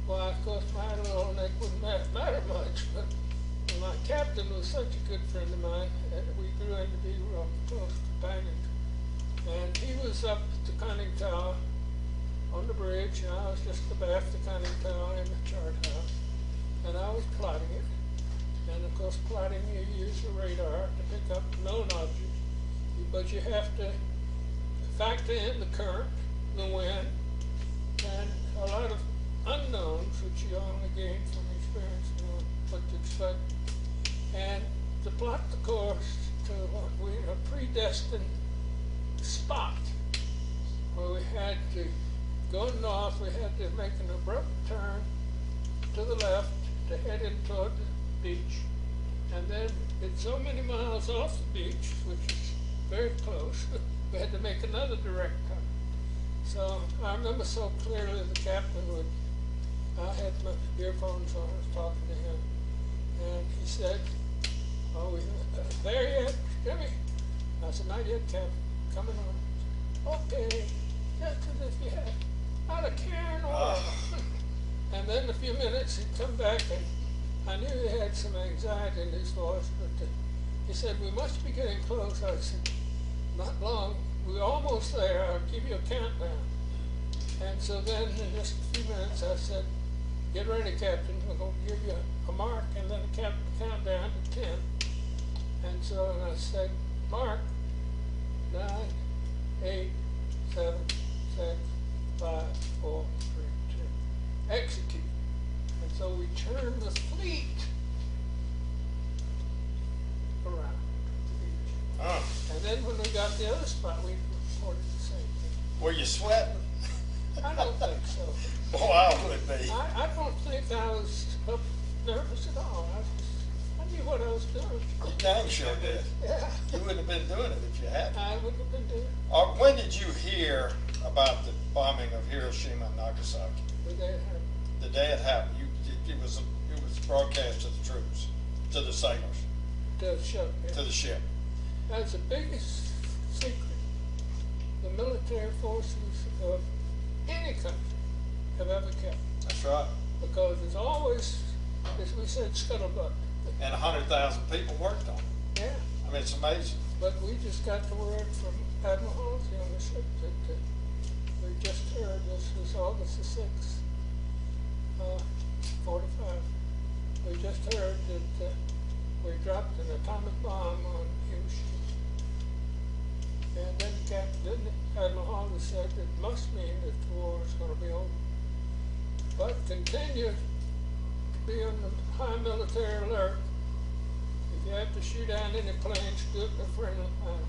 B: well, of course, my little neck wouldn't matter much. But my captain was such a good friend of mine, and we grew into be real close companions. And he was up at the conning tower on the bridge, and I was just abaft the conning tower in the chart house, and I was plotting it. And of course, plotting, you use the radar to pick up known objects, but you have to factor in the current, the wind, and a lot of unknowns, which you only gain from experience, what to expect, and to plot the course to what we a predestined spot where we had to go north. We had to make an abrupt turn to the left to head in toward the beach, and then it's so many miles off the beach, which is very close, we had to make another direct turn. So I remember so clearly the captain I had my earphones on, I was talking to him, and he said, "Are we there yet, Jimmy?" I said, "Not yet, Captain. Coming on." "Okay, just as if you had out of carrying oil." And then a few minutes he'd come back, and I knew he had some anxiety in his voice, but he said, "We must be getting close." I said, "Not long. We're almost there. I'll give you a countdown." And so then in just a few minutes I said, "Get ready, Captain. We're going to give you a mark and then a countdown to 10. And so I said, mark 9, 8, 7, 6, 5, 4, 3, 2. Execute. And so we turned the fleet around the beach.
A: Oh.
B: And then when we got to the other spot, we reported the same thing.
A: Were you sweating?
B: I don't think so.
A: Boy, I would be.
B: I don't think I was nervous at all. I knew what I was doing.
A: You dang sure did.
B: Yeah.
A: You wouldn't have been doing it if you hadn't.
B: I wouldn't have been doing it.
A: When did you hear about the bombing of Hiroshima and Nagasaki?
B: The day it happened.
A: The day it happened. It was broadcast to the troops, to the sailors,
B: To the ship. Yeah.
A: to the ship.
B: That's the biggest secret the military forces of any country have ever kept.
A: That's right.
B: Because there's always, as we said, scuttlebutt.
A: And 100,000 people worked on it.
B: Yeah.
A: I mean, it's amazing.
B: But we just got the word from Admiral Halsey on the ship that we just heard this was August the 6th, 45. We just heard that we dropped an atomic bomb on Hiroshima. And then Admiral Halsey said it must mean that the war is going to be over. But continue to be on the high military alert. If you have to shoot down any planes, do it in a friendly manner.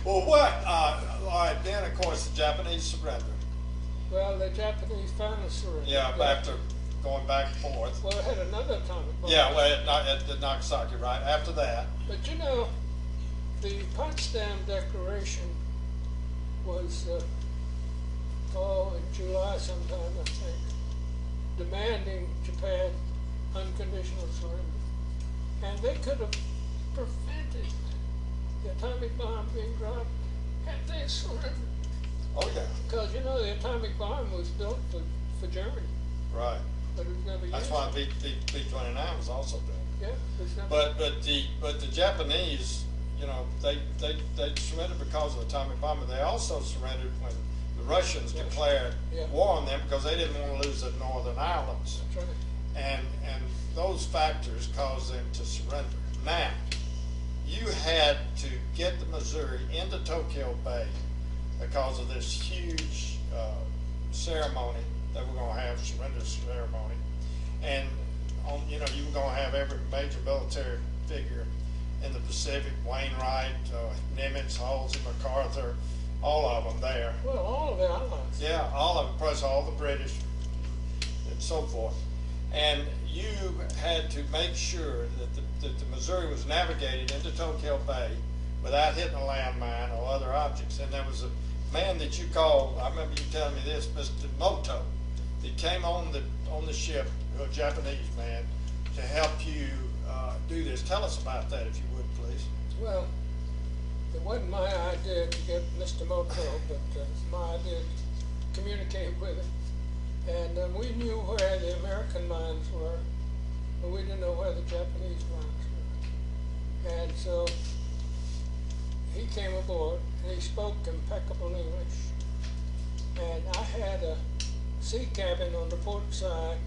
A: Well, what? All right, then, of course, the Japanese surrendered.
B: Well, the Japanese finally surrendered.
A: Yeah, after going back and forth.
B: Well, it had another atomic bomb.
A: Yeah, well, at the Nagasaki, right? After that.
B: But you know, the Potsdam Declaration was, in July sometime, I think, demanding Japan unconditional surrender. And they could have prevented the atomic bomb being dropped had they surrendered.
A: Oh, yeah.
B: Because, you know, the atomic bomb was built for Germany.
A: Right.
B: But it was going to be
A: That's
B: used.
A: why B-29 was also built.
B: Yeah, it's gonna
A: But the Japanese, you know, they surrendered because of the atomic bomb, but they also surrendered when the Russians declared war on them because they didn't want to lose the Northern Islands.
B: That's right.
A: And those factors caused them to surrender. Now, you had to get the Missouri into Tokyo Bay because of this huge ceremony that we're going to have, surrender ceremony. And, you know, you were going to have every major military figure in the Pacific, Wainwright, Nimitz, Halsey, MacArthur, all of them there.
B: Well, all of the allies.
A: Yeah, all of them, plus all the British and so forth. And you had to make sure that the Missouri was navigated into Tokyo Bay without hitting a landmine or other objects. And there was a man that you called, I remember you telling me this, Mr. Moto, that came on the ship, a Japanese man, to help you do this. Tell us about that, if you would, please.
B: Well, it wasn't my idea to get Mr. Moto, but it's my idea to communicate with him. And we knew where the American mines were, but we didn't know where the Japanese mines were. And so he came aboard, and he spoke impeccable English. And I had a sea cabin on the port side.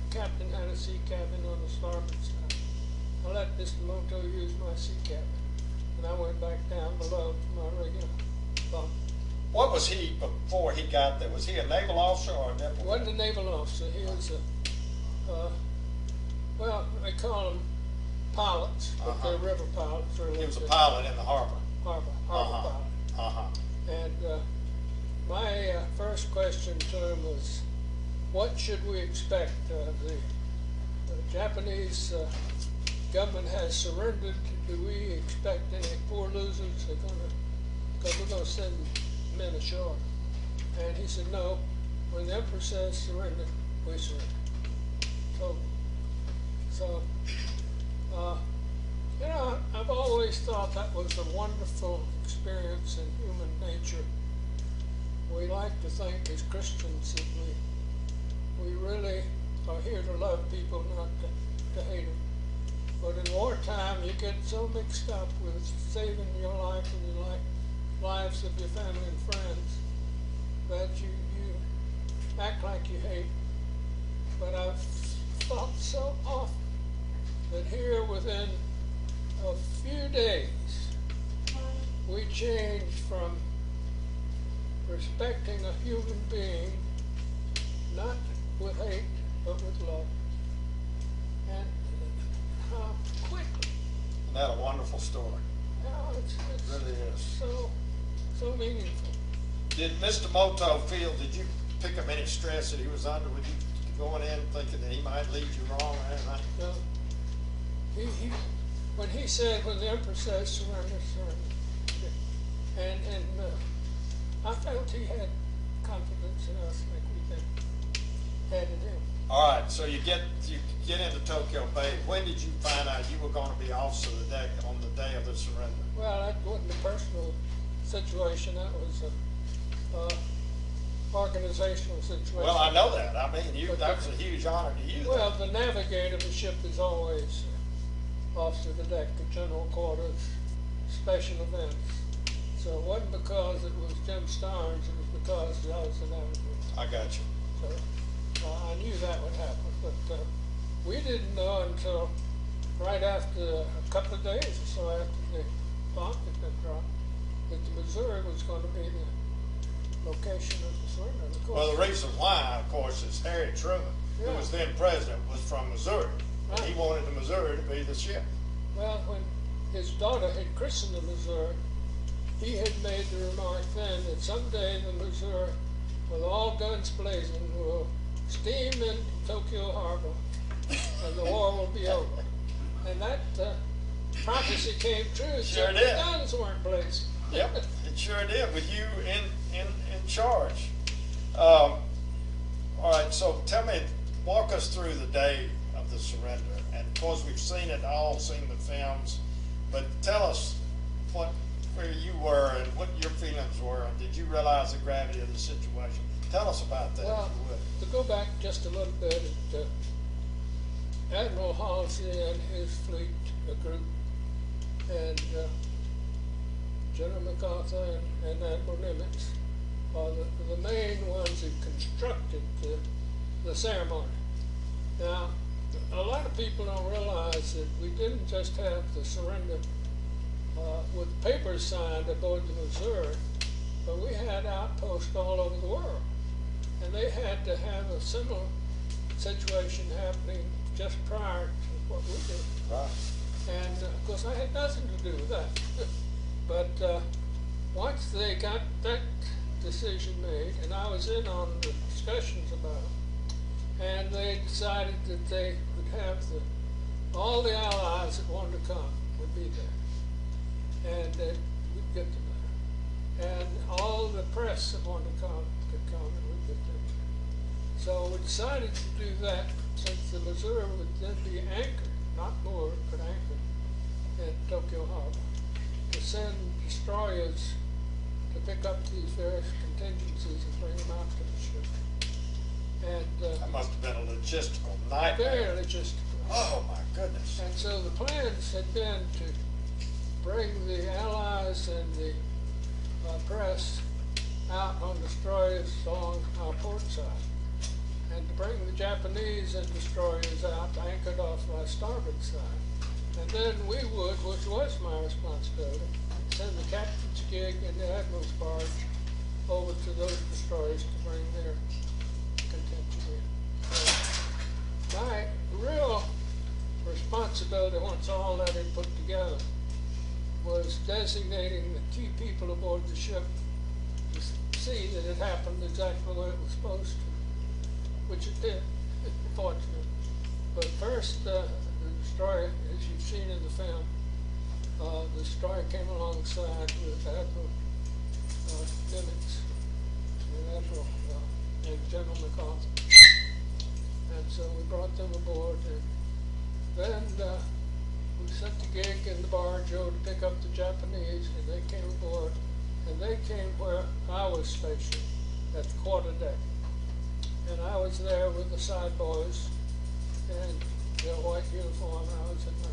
B: The captain had a sea cabin on the starboard side. I let Mr. Moto use my sea cabin, and I went back down below to my regular bunk.
A: What was he before he got there? Was he a naval officer or a diplomat?
B: He wasn't a naval officer. He was well, they call them pilots, but they're river pilots.
A: He was a pilot in the harbor.
B: Harbor pilot. And my first question to him was, what should we expect? The Japanese government has surrendered. Do we expect any poor losers? Because we're going to send men ashore. And he said, no, when the emperor says surrender, we surrender. So, you know, I've always thought that was a wonderful experience in human nature. We like to think as Christians that we really are here to love people, not to hate them. But in wartime, you get so mixed up with saving your life and the lives of your family and friends that you act like you hate. But I've thought so often that here within a few days, we changed from respecting a human being, not with hate, but with love. And how quickly.
A: Isn't that a wonderful story?
B: Yeah, it's
A: It really is.
B: so meaningful.
A: Did Mr. Moto feel, did you pick up any stress that he was under with you going in thinking that he might lead you wrong or anything?
B: No. When he said, when the Emperor says surrender, surrender. And I felt he had confidence in us like we had in him.
A: All right, so you get into Tokyo Bay. When did you find out you were going to be officer of the deck on the day of the surrender?
B: Well, that wasn't a personal situation. That was a organizational situation.
A: Well, I know that. I mean, that was a huge honor to you.
B: Well, the navigator of the ship is always officer of the deck, the general quarters, special events. So it wasn't because it was Jim Starnes, it was because I was the navigator.
A: I got you.
B: So I knew that would happen, but we didn't know until right after a couple of days or so after the bomb had been dropped that the Missouri was going to be the location of the surrender. Of course,
A: Well, the reason why, of course, is Harry Truman, who was then president, was from Missouri. And he wanted the Missouri to be the ship.
B: well, when his daughter had christened the Missouri, he had made the remark then that someday the Missouri, with all guns blazing, will steam into Tokyo Harbor and the war will be over. And that prophecy came true.
A: Sure
B: The
A: did.
B: guns weren't blazing.
A: Yep, it sure did, with you in charge. All right, so tell me, walk us through the day of the surrender. And of course, we've seen it all, seen the films, but tell us where you were and what your feelings were, and did you realize the gravity of the situation? Tell us about that,
B: Well,
A: if you would.
B: to go back just a little bit, Admiral Halsey and his fleet, a group, and General MacArthur and Admiral Nimitz are the main ones who constructed the ceremony. Now, a lot of people don't realize that we didn't just have the surrender with papers signed aboard the Missouri, but we had outposts all over the world. And they had to have a similar situation happening just prior to what we did.
A: Right.
B: And of course, I had nothing to do with that. But once they got that decision made, and I was in on the discussions about it, and they decided that they would have all the allies that wanted to come would be there, and that we'd get them there, and all the press that wanted to come could come, and we'd get them there. So we decided to do that, since the Missouri would then be anchored, not moored, but anchored in Tokyo Harbor, to send destroyers to pick up these various contingencies and bring them out to the ship. And
A: That must have been a logistical nightmare.
B: very logistical.
A: Oh, my goodness.
B: And so the plans had been to bring the Allies and the press out on destroyers on our port side, and to bring the Japanese and destroyers out anchored off my starboard side. And then we would, which was my responsibility, send the captain's gig and the admiral's barge over to those destroyers to bring their contingent in. So my real responsibility, once all that had put together, was designating the key people aboard the ship to see that it happened exactly the way it was supposed to, which it did, fortunately. But first, the destroyer, as you've seen in the film, the destroyer came alongside with Admiral Nimitz and Admiral and General MacArthur. And so we brought them aboard, and then we sent the gig and the barge over to pick up the Japanese, and they came aboard, and they came where I was stationed, at the quarter deck. And I was there with the side boys and their white uniform, and I was in my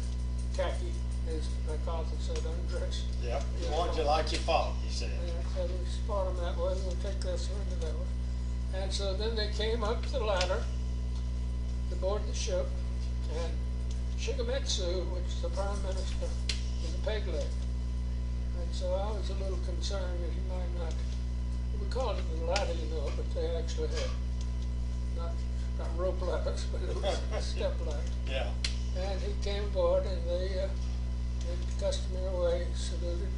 B: khaki, as MacArthur said, undressed.
A: Yep, he wanted you like you fought, he said.
B: And I said, we'll spot them that way, we'll take their surrender that way. And so then they came up the ladder to board the ship, and Shigemitsu, which is the prime minister peg leg. And so I was a little concerned that he might not, we called it the ladder, you know, but they actually had not rope ladders, but it was a step ladder.
A: Yeah.
B: And he came aboard, and they, in the customary way, saluted,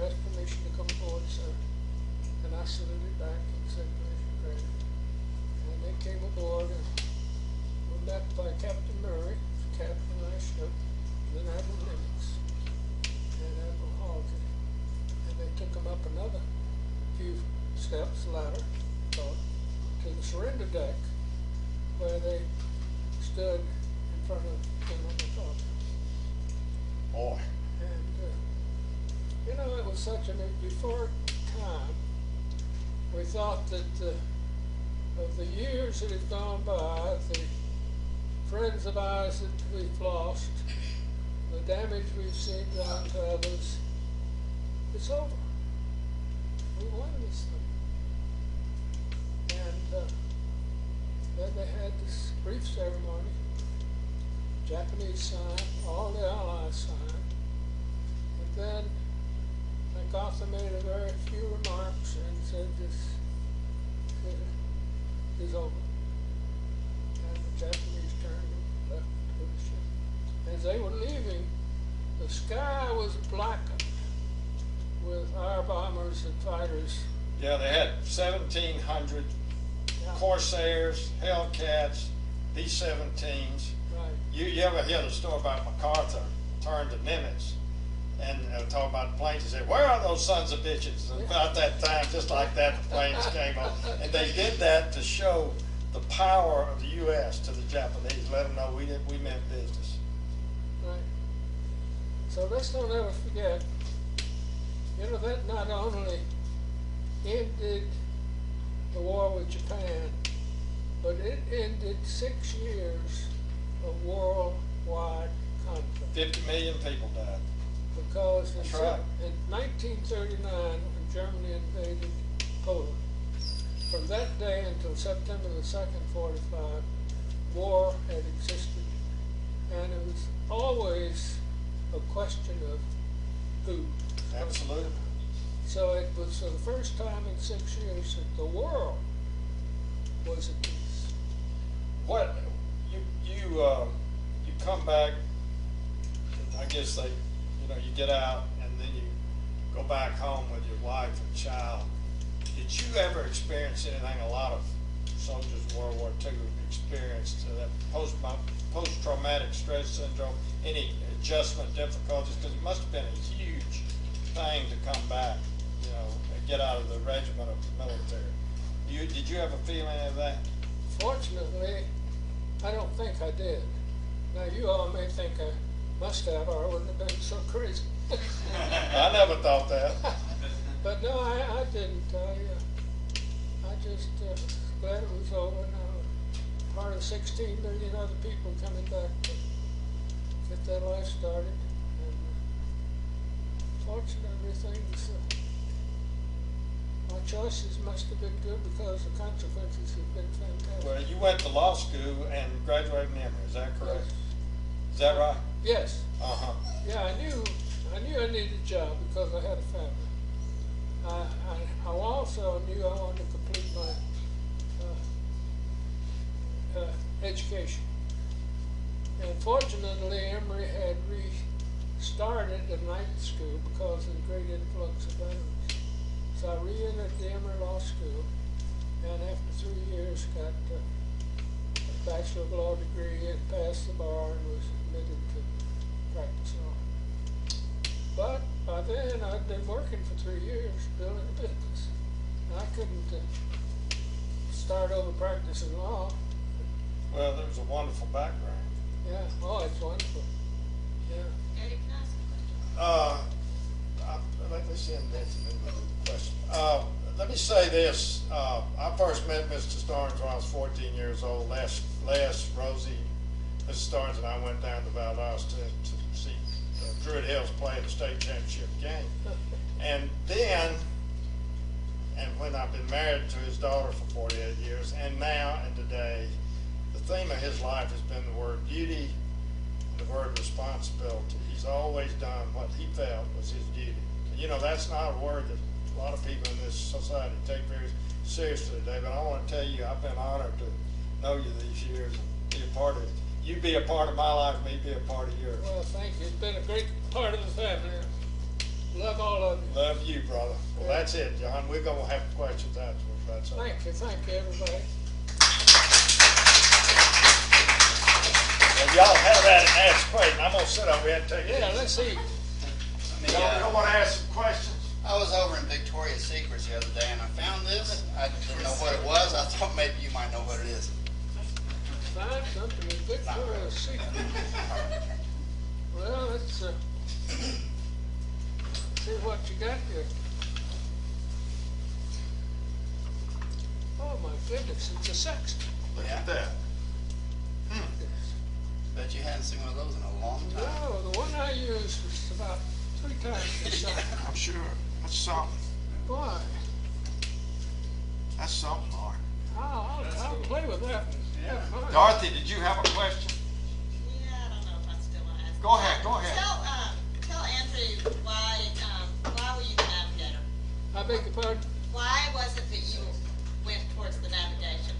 B: asked permission to come aboard, sir. And I saluted back and said, pleasure granted. And they came aboard, and were met by Captain Murray, captain of our ship, then Admiral Nimitz, and Admiral Halsey. And they took them up another few steps, ladder, to the surrender deck, where they stood in front of General McCall.
A: Boy.
B: And, you know, it was such an euphoric time. We thought that of the years that had gone by, the friends of ours that we've lost, the damage we've seen done to others, it's over. We won this thing. And then they had this brief ceremony. Japanese signed, all the Allies signed, and then MacArthur made a very few remarks and said this is over. And the Japanese turned and left with the ship. As they were leaving, the sky was blackened with our bombers and fighters.
A: Yeah, they had 1,700 Corsairs, Hellcats, B-17s.
B: Right.
A: You ever hear the story about MacArthur turned to Nimitz and talk about the planes? He said, "Where are those sons of bitches?" And about that time, just like that, the planes came up. And they did that to show the power of the U.S. to the Japanese, let them know we meant business.
B: Right. So let's don't ever forget, you know, that not only ended the war with Japan, but it ended 6 years of worldwide conflict.
A: 50 million people died.
B: Because
A: That's right.
B: in 1939, when Germany invaded Poland, from that day until September the 2nd, 45, war had existed. And it was always a question of who.
A: Absolutely.
B: So it was for the first time in 6 years that the world was at peace.
A: What you come back? I guess you get out and then you go back home with your wife and child. Did you ever experience anything a lot of soldiers in World War II experienced, that post-traumatic stress syndrome, any adjustment difficulties? Because it must have been a huge thing to come back, and get out of the regiment of the military. Did you ever feel any of that?
B: Fortunately, I don't think I did. Now, you all may think I must have, or I wouldn't have been so crazy.
A: I never thought that.
B: But no, I didn't. I just glad it was over. Now, part of 16 million other people coming back to get their life started. And fortunately, things, my choices must have been good because the consequences have been fantastic.
A: Well, you went to law school and graduated in Emory, is that correct?
B: Yes.
A: Is that right?
B: Yes.
A: Uh-huh.
B: Yeah, I knew I needed a job because I had a family. I also knew I wanted to complete my education. And fortunately, Emory had restarted the night school because of the great influx of veterans. So I re-entered the Emory Law School, and after 3 years got a Bachelor of Law degree and passed the bar and was admitted to practice law. But by then, I'd been working for 3 years building a business. And I couldn't start over practicing law.
A: Well, there's a wonderful background.
B: Yeah, oh, it's wonderful. Yeah.
C: Eddie, can I ask a question?
A: Let me send that to me with a question. Let me say this. I first met Mr. Starnes when I was 14 years old. Last Rosie, Mrs. Starnes and I went down to Valdosta to see Druid Hills play the state championship game. And then, when I've been married to his daughter for 48 years, and now and today, the theme of his life has been the word beauty, the the word responsibility. He's always done what he felt was his duty. You know, that's not a word that a lot of people in this society take very seriously today, but I want to tell you, I've been honored to know you these years and be a part of it. You be a part of my life, me be a part of yours.
B: Well, thank you. It's been a great part of the family. Love all of you.
A: Love you, brother. Well, that's it, John. We're going to have questions afterwards. That's all.
B: Thank you, everybody.
A: Well, y'all have at it and ask questions. I'm going to sit over here and take it.
B: Yeah, let's see.
A: Y'all want to ask some questions?
D: I was over in Victoria's Secrets the other day and I found this. I didn't know what it was. I thought maybe you might know what it is.
B: Find something in Victoria's Secret. Well, let's see what you got here. Oh my goodness, it's a sextant.
A: Look at that.
D: Bet you hadn't seen one of those in a long time.
B: No, the one I used was about 3 times the size.
C: I'm sure. That's something.
B: Why?
C: That's something, Mark.
B: I'll play with that. Have fun.
C: Dorothy, did you have a question?
E: Yeah, I don't know if I'm still on asking.
C: Go ahead, go ahead.
E: Tell Andrew why were you the navigator?
B: I beg your pardon?
E: Why was it that you went towards the navigation?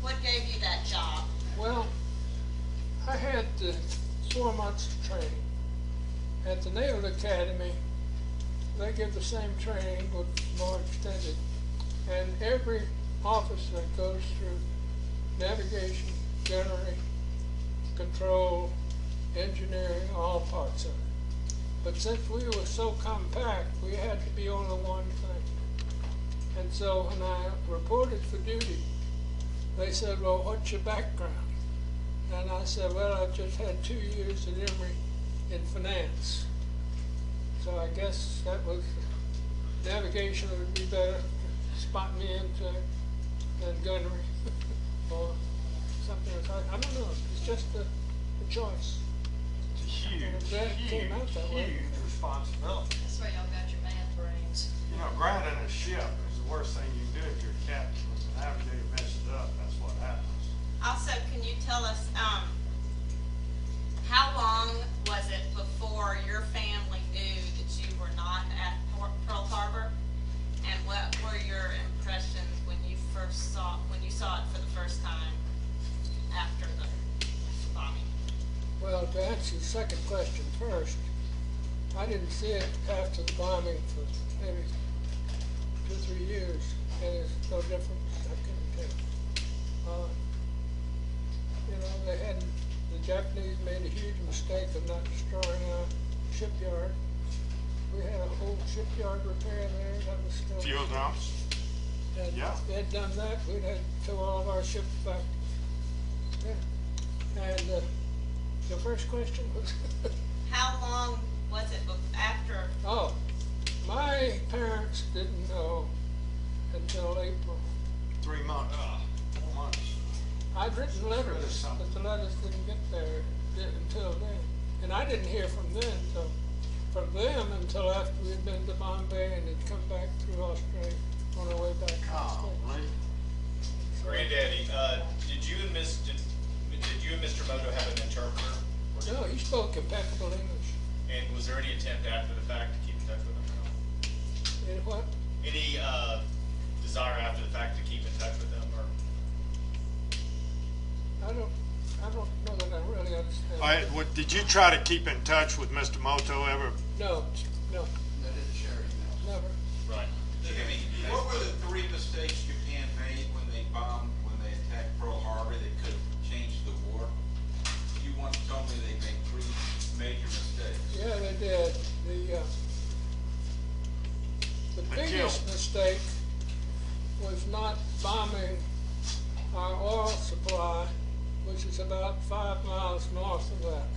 E: What gave you that job?
B: Well, I had 4 months of training. At the Naval Academy, they give the same training, but more extended. And every officer goes through navigation, gunnery, control, engineering, all parts of it. But since we were so compact, we had to be only one thing. And so when I reported for duty, they said, well, what's your background? And I said, well, I've just had 2 years at Emory in finance. So I guess that was, navigation would be better to spot me into than gunnery or something else. I don't know, it's just a choice.
C: It's a huge,
B: I'm glad it came out that way.
C: huge responsibility.
E: That's why y'all got your math brains.
C: You know, grounding a ship is the worst thing you can do if you're a captain. If the navigator messes up, that's what happens.
E: Also, can you tell us how long was it before your family knew that you were not at Pearl Harbor, and what were your impressions when you saw it for the first time after the bombing?
B: Well, to answer the second question first, I didn't see it after the bombing for maybe 2 or 3 years, and it's no difference, I couldn't tell. You know, the Japanese made a huge mistake of not destroying our shipyard. We had a whole shipyard repair there, that was still.
C: Fuel dumps.
B: And
C: Yeah.
B: if they'd done that, we'd had to tow all of our ships back. Yeah. And the first question was,
E: How long was it after?
B: oh, my parents didn't know until April.
C: 3 months. 4 months.
B: I'd written letters,
C: Really something.
B: but the letters didn't get there until then. And I didn't hear from them until after we'd been to Bombay and had come back through Australia on our way back to the
C: Golly.
B: States. So-
F: Granddaddy, did you and Mr. Moto have an interpreter?
B: No, he spoke impeccable English.
F: And was there any attempt after the fact to keep in touch with him?
B: And what?
F: Any desire after the fact to keep in touch with them, or?
B: I don't know that I really understand.
C: All right, did you try to keep in touch with Mr. Moto ever?
B: No,
D: They didn't share emails.
B: never.
F: Right.
G: Jimmy, what were the 3 mistakes Japan made when they attacked Pearl Harbor that could have changed the war? You once told me they made 3 major mistakes.
B: Yeah, they did. The biggest mistake was not bombing our oil supply, which is about 5 miles north of that.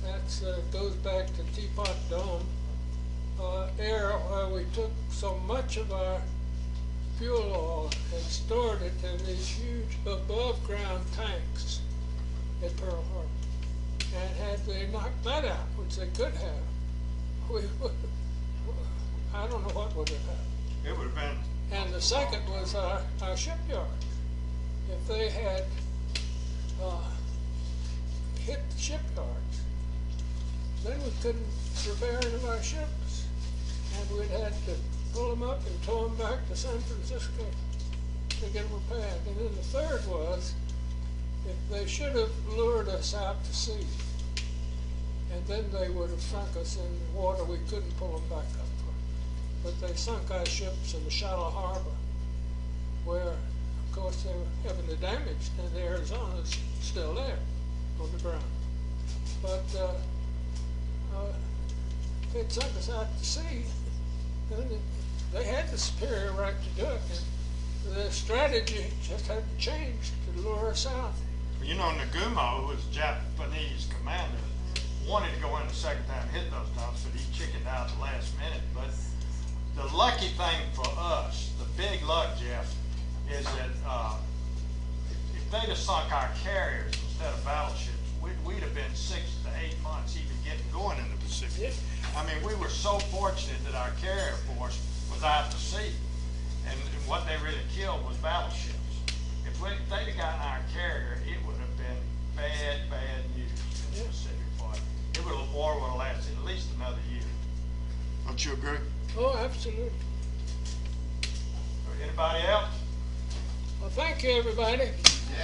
B: That goes back to Teapot Dome area where we took so much of our fuel oil and stored it in these huge above-ground tanks at Pearl Harbor. And had they knocked that out, which they could have, we would, I don't know what would have happened.
C: It would have been.
B: And the second was our shipyard. If they had hit the shipyards. Then we couldn't repair any of our ships, and we'd had to pull them up and tow them back to San Francisco to get them repaired. And then the third was, if they should have lured us out to sea, and then they would have sunk us in water we couldn't pull them back up from. But they sunk our ships in the shallow harbor, where, of course, they were heavily damaged, and the Arizona's still there on the ground. But if they'd sunk us out to sea, then they had the superior right to do it, and the strategy just had to change to lure us out.
A: You know, Nagumo, who was a Japanese commander, wanted to go in the second time and hit those dumps, but he chickened out at the last minute. But the lucky thing for us, the big luck, Jeff, is that if they'd have sunk our carriers instead of battleships, we'd have been 6 to 8 months even getting going in the Pacific. I mean, we were so fortunate that our carrier force was out to sea, and what they really killed was battleships. If they'd have gotten our carrier, it would have been bad news in the Pacific part. The war would have lasted at least another year. Don't you agree?
B: Oh, absolutely.
A: Anybody else?
B: Well, thank you, everybody.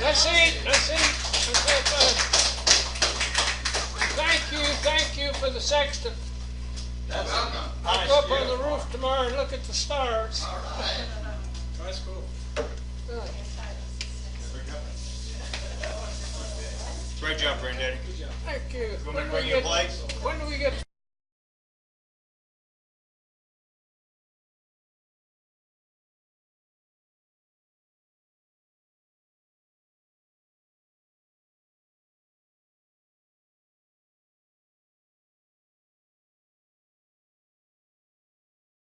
B: Let's eat. Let's have fun. Thank you for the sextant.
D: That's welcome.
B: I'll go up on the roof tomorrow and look at the stars.
D: All right.
C: That's cool.
B: Good.
F: Great job, Granddaddy.
B: Thank you.
F: Want me to bring you a plate?
B: When do we get